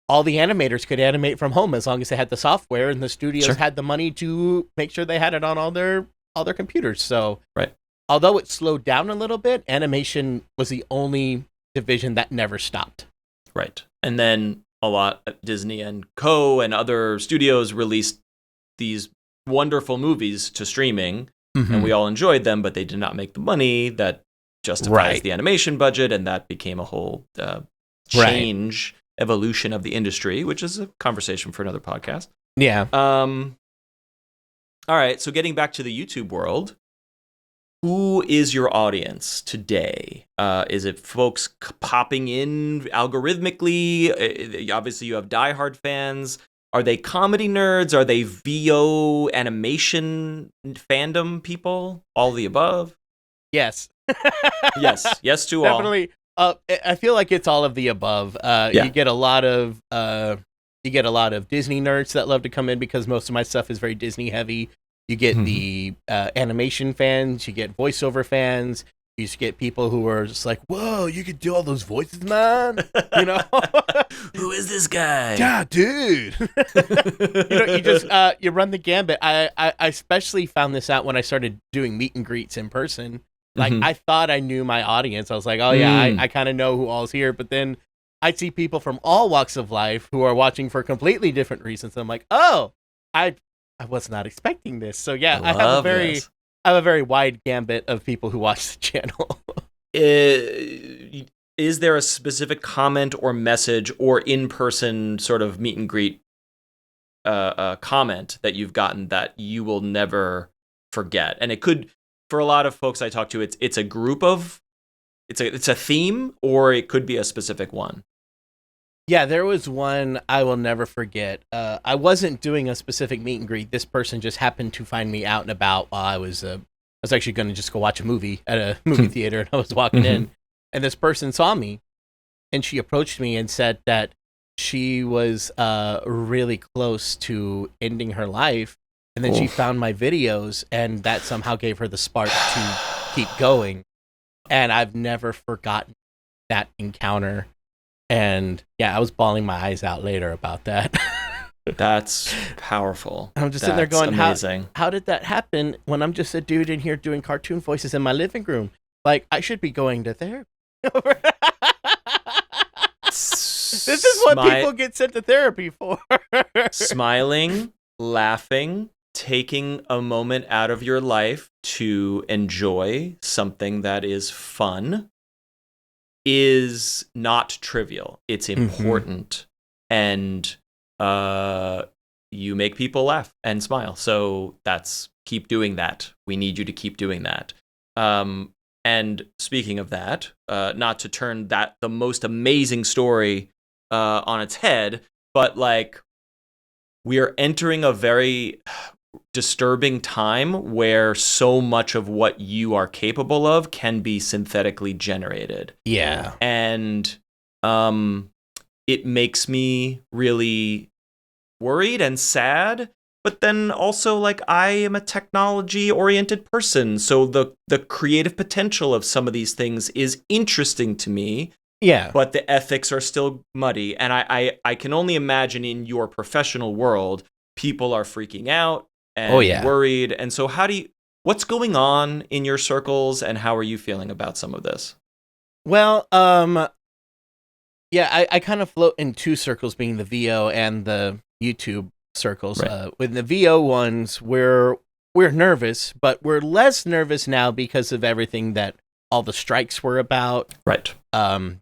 all the animators could animate from home as long as they had the software and the studios had the money to make sure they had it on all their computers. So although it slowed down a little bit, animation was the only division that never stopped. Right. And then a lot Disney and Co. and other studios released these wonderful movies to streaming, and we all enjoyed them, but they did not make the money that justifies the animation budget, and that became a whole evolution of the industry, which is a conversation for another podcast. Yeah. All right, so getting back to the YouTube world, who is your audience today? Is it folks popping in algorithmically? Obviously, you have diehard fans. Are they comedy nerds? Are they VO animation fandom people? All of the above? Yes. Yes to all. Definitely. I feel like it's all of the above. You get a lot of Disney nerds that love to come in because most of my stuff is very Disney heavy. You get the animation fans. You get voiceover fans. You just get people who are just like, "Whoa, you could do all those voices, man!" You know, who is this guy? Yeah, dude. You just you run the gambit. I especially found this out when I started doing meet and greets in person. Like I thought I knew my audience. I was like, "Oh yeah, I kind of know who all's here." But then I see people from all walks of life who are watching for completely different reasons. I'm like, "Oh, I was not expecting this." So yeah, I have a very wide gambit of people who watch the channel. Is there a specific comment or message or in-person sort of meet and greet comment that you've gotten that you will never forget? And it could, for a lot of folks I talk to, it's a group of, it's a theme, or it could be a specific one. Yeah, there was one I will never forget. I wasn't doing a specific meet and greet. This person just happened to find me out and about while I was actually going to just go watch a movie at a movie theater, and I was walking in, and this person saw me, and she approached me and said that she was really close to ending her life, and then she found my videos, and that somehow gave her the spark to keep going, and I've never forgotten that encounter. And yeah, I was bawling my eyes out later about that. That's powerful. I'm just sitting there going, amazing. How did that happen when I'm just a dude in here doing cartoon voices in my living room? Like, I should be going to therapy. This is what people get sent to therapy for. Smiling, laughing, taking a moment out of your life to enjoy something that is fun is not trivial. It's important. And you make people laugh and smile. So keep doing that. We need you to keep doing that. And speaking of that, not to turn the most amazing story on its head, but like, we are entering a very disturbing time where so much of what you are capable of can be synthetically generated. Yeah. And it makes me really worried and sad, but then also, like, I am a technology oriented person, so the creative potential of some of these things is interesting to me. Yeah. But the ethics are still muddy, and I can only imagine in your professional world people are freaking out and worried. And so what's going on in your circles, and how are you feeling about some of this? Well, yeah, I kind of float in two circles, being the VO and the YouTube circles. Right. With the VO ones, we're nervous, but we're less nervous now because of everything that all the strikes were about. Right.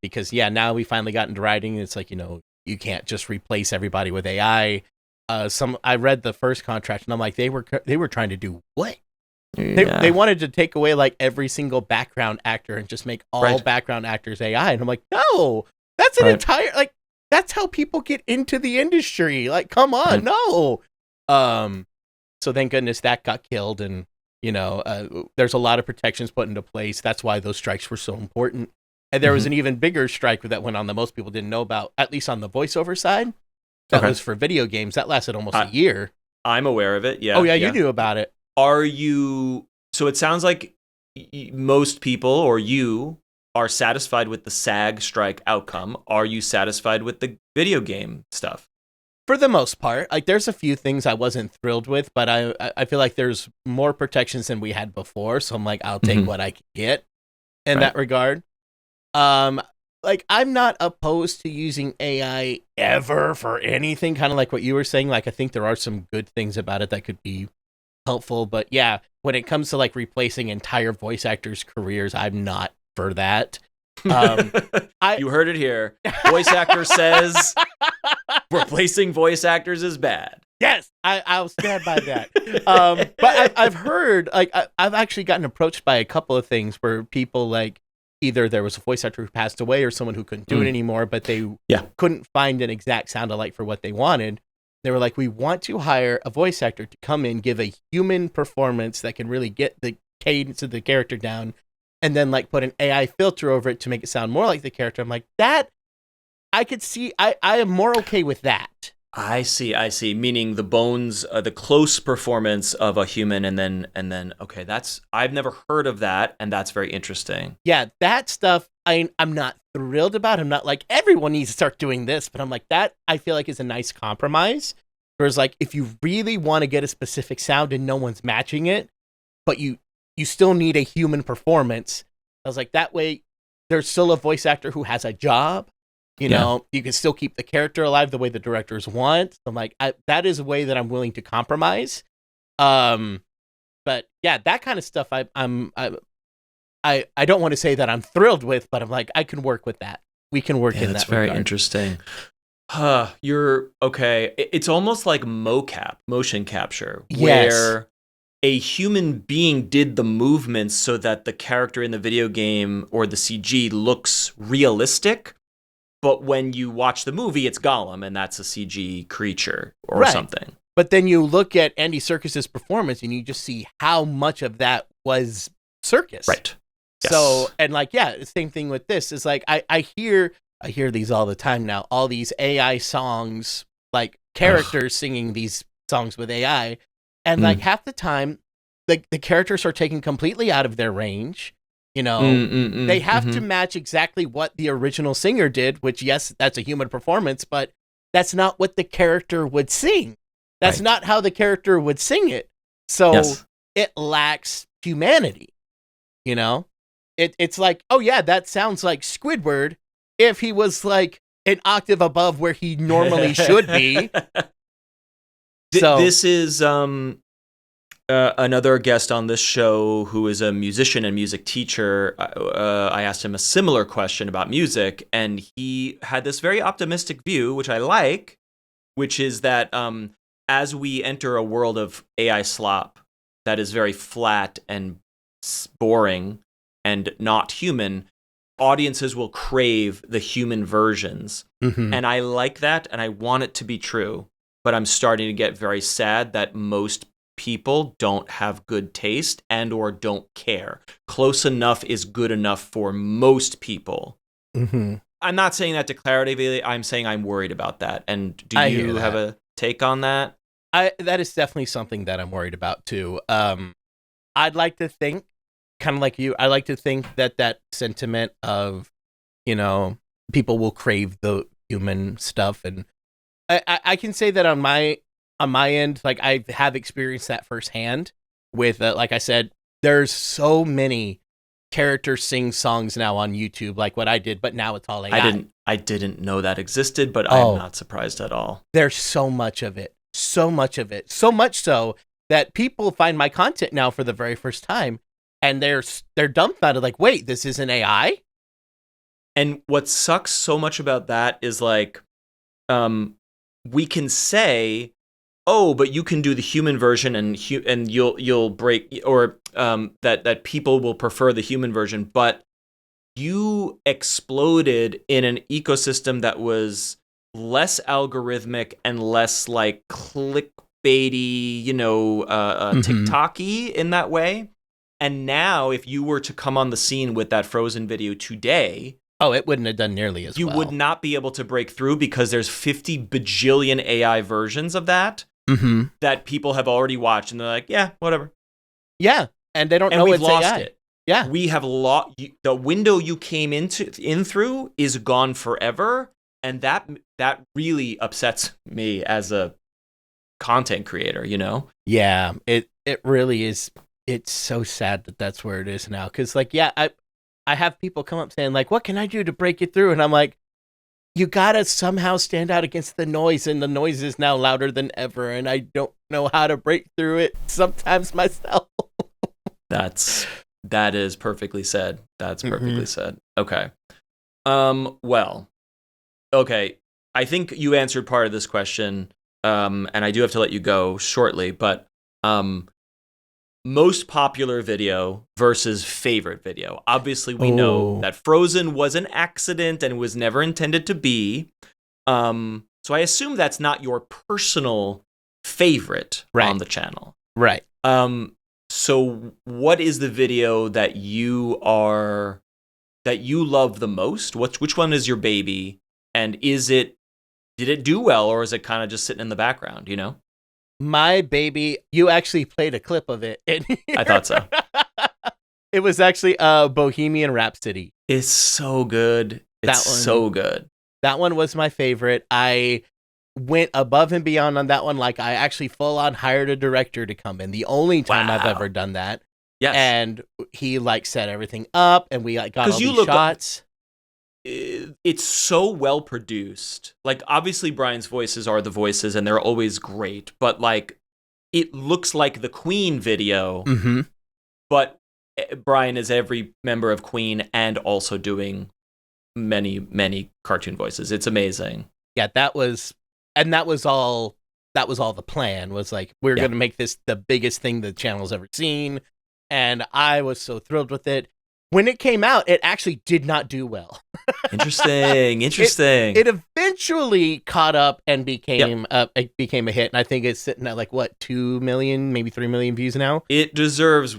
Because now we finally got into writing. It's like, you can't just replace everybody with AI. I read the first contract, and I'm like, they were trying to do what? Yeah. They wanted to take away like every single background actor and just make all background actors AI. And I'm like, no, that's an entire, like, that's how people get into the industry. Like, come on, no. So thank goodness that got killed, and there's a lot of protections put into place. That's why those strikes were so important. And there was an even bigger strike that went on that most people didn't know about, at least on the voiceover side. That was for video games. That lasted almost a year. I'm aware of it. Yeah. Oh yeah, you knew about it. So it sounds like most people, or you, are satisfied with the SAG strike outcome. Are you satisfied with the video game stuff? For the most part. Like, there's a few things I wasn't thrilled with, but I feel like there's more protections than we had before. So I'm like, I'll take what I can get in that regard. Like, I'm not opposed to using AI ever for anything, kind of like what you were saying. Like, I think there are some good things about it that could be helpful, but yeah, when it comes to like replacing entire voice actors' careers, I'm not for that. You heard it here. Voice actor says replacing voice actors is bad. Yes, I'll stand by that. But I've heard, like, I've actually gotten approached by a couple of things where people, like, either there was a voice actor who passed away or someone who couldn't do it anymore, but they couldn't find an exact sound alike for what they wanted. They were like, we want to hire a voice actor to come in, give a human performance that can really get the cadence of the character down, and then like put an AI filter over it to make it sound more like the character. I'm like, that I could see. I am more okay with that. I see. Meaning the bones, the close performance of a human, and then. Okay, I've never heard of that, and that's very interesting. Yeah, that stuff. I'm not thrilled about. I'm not like everyone needs to start doing this, but I'm like that. I feel like is a nice compromise. Whereas like if you really want to get a specific sound and no one's matching it, but you still need a human performance. I was like that way. There's still a voice actor who has a job. You know, you can still keep the character alive the way the directors want. So I'm like, that is a way that I'm willing to compromise. But yeah, that kind of stuff, I don't want to say that I'm thrilled with, but I'm like, I can work with that. We can work in that. That's very regard. interesting. You're okay. It's almost like mocap, motion capture, where a human being did the movements so that the character in the video game or the CG looks realistic. But when you watch the movie, it's Gollum, and that's a CG creature or something. But then you look at Andy Serkis's performance, and you just see how much of that was Serkis. Right. Yes. So, and like, yeah, the same thing with this. Is like, I hear these all the time now. All these AI songs, like characters singing these songs with AI, and like half the time, the characters are taken completely out of their range. You know, they have to match exactly what the original singer did, which, yes, that's a human performance, but that's not what the character would sing. That's not how the character would sing it. So it lacks humanity. You know, it's like, oh, yeah, that sounds like Squidward if he was like an octave above where he normally should be. This is another guest on this show who is a musician and music teacher. I asked him a similar question about music, and he had this very optimistic view, which I like, which is that as we enter a world of AI slop that is very flat and boring and not human, audiences will crave the human versions. And I like that, and I want it to be true, but I'm starting to get very sad that most people don't have good taste and or don't care. Close enough is good enough for most people. I'm not saying that declaratively. I'm saying I'm worried about that. And do you have a take on that? That is definitely something that I'm worried about too. I'd like to think, kind of like you, I like to think that sentiment of, you know, people will crave the human stuff. And I can say that on my end, like I have experienced that firsthand with, like I said, there's so many characters sing songs now on YouTube, like what I did, but now it's all AI. I didn't know that existed, but I'm not surprised at all. There's so much of it, so much so that people find my content now for the very first time, and they're dumbfounded, like, wait, this isn't AI? And what sucks so much about that is like, we can say, oh, but you can do the human version, and you'll break, or that people will prefer the human version, but you exploded in an ecosystem that was less algorithmic and less like clickbaity, TikTok-y in that way. And now, if you were to come on the scene with that Frozen video today, it wouldn't have done nearly as well. You would not be able to break through because there's 50 bajillion AI versions of that. That people have already watched, and they're like, yeah, whatever. Yeah, and they don't know it's lost AI. It. Yeah, we have lost the window you came in through is gone forever, and that really upsets me as a content creator. You know? Yeah, it really is. It's so sad that that's where it is now. Because like, yeah, I have people come up saying like, what can I do to break it through? And I'm like, you gotta somehow stand out against the noise, and the noise is now louder than ever, and I don't know how to break through it sometimes myself. That is perfectly said. That's perfectly said. Okay. Well, okay. I think you answered part of this question, and I do have to let you go shortly, but most popular video versus favorite video. Obviously, we know that Frozen was an accident and was never intended to be. So So I assume that's not your personal favorite on the channel. Right. So what is the video that you love the most? Which one is your baby? And did it do well, or is it kind of just sitting in the background, you know? My baby, you actually played a clip of it. I thought so. It was actually Bohemian Rhapsody. It's so good. It's so good. That one was my favorite. I went above and beyond on that one. Like, I actually full on hired a director to come in. The only time I've ever done that. Yes. And he like set everything up, and we like got all these shots. It's so well produced. Like, obviously Brian's voices are the voices and they're always great, but like it looks like the Queen video. Mm-hmm. But Brian is every member of Queen and also doing many cartoon voices. It's amazing. Yeah, that was all the plan, was like, we're going to make this the biggest thing the channel's ever seen. And I was so thrilled with it. When it came out, it actually did not do well. Interesting. It eventually caught up and became a hit. And I think it's sitting at 2 million, maybe 3 million views now. It deserves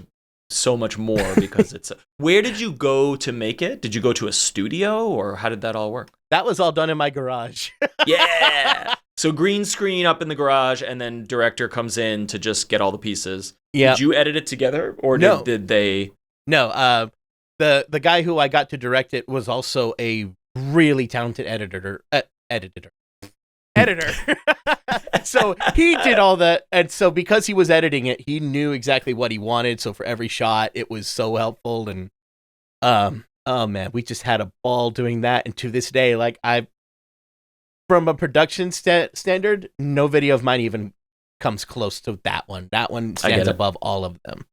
so much more because it's where did you go to make it? Did you go to a studio, or how did that all work? That was all done in my garage. Yeah. So green screen up in the garage, and then director comes in to just get all the pieces. Yeah. Did you edit it together, or did they? No. The guy who I got to direct it was also a really talented editor. So he did all that, and so because he was editing it, he knew exactly what he wanted. So for every shot, it was so helpful. And oh man, we just had a ball doing that. And to this day, from a production standard, no video of mine even comes close to that one. That one stands above all of them.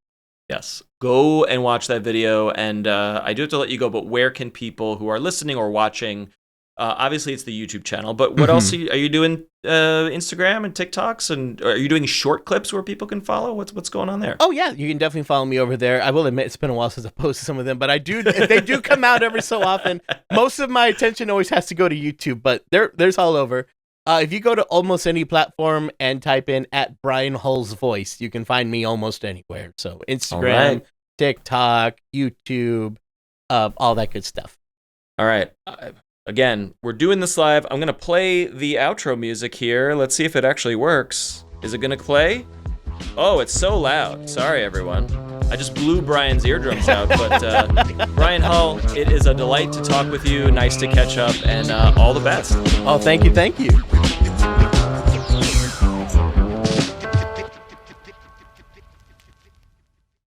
Yes. Go and watch that video. And I do have to let you go, but where can people who are listening or watching, obviously it's the YouTube channel, but what else are you doing? Instagram and TikToks? And are you doing short clips where people can follow? What's going on there? Oh yeah, you can definitely follow me over there. I will admit it's been a while since I posted some of them, but they do come out every so often. Most of my attention always has to go to YouTube, but there's all over. If you go to almost any platform and type in at Brian Hull's voice, you can find me almost anywhere. So Instagram, TikTok, YouTube, all that good stuff. All right. Again, we're doing this live. I'm going to play the outro music here. Let's see if it actually works. Is it going to play? Oh, it's so loud. Sorry, everyone. I just blew Brian's eardrums out. But Brian Hull, it is a delight to talk with you. Nice to catch up, and all the best. Oh, thank you.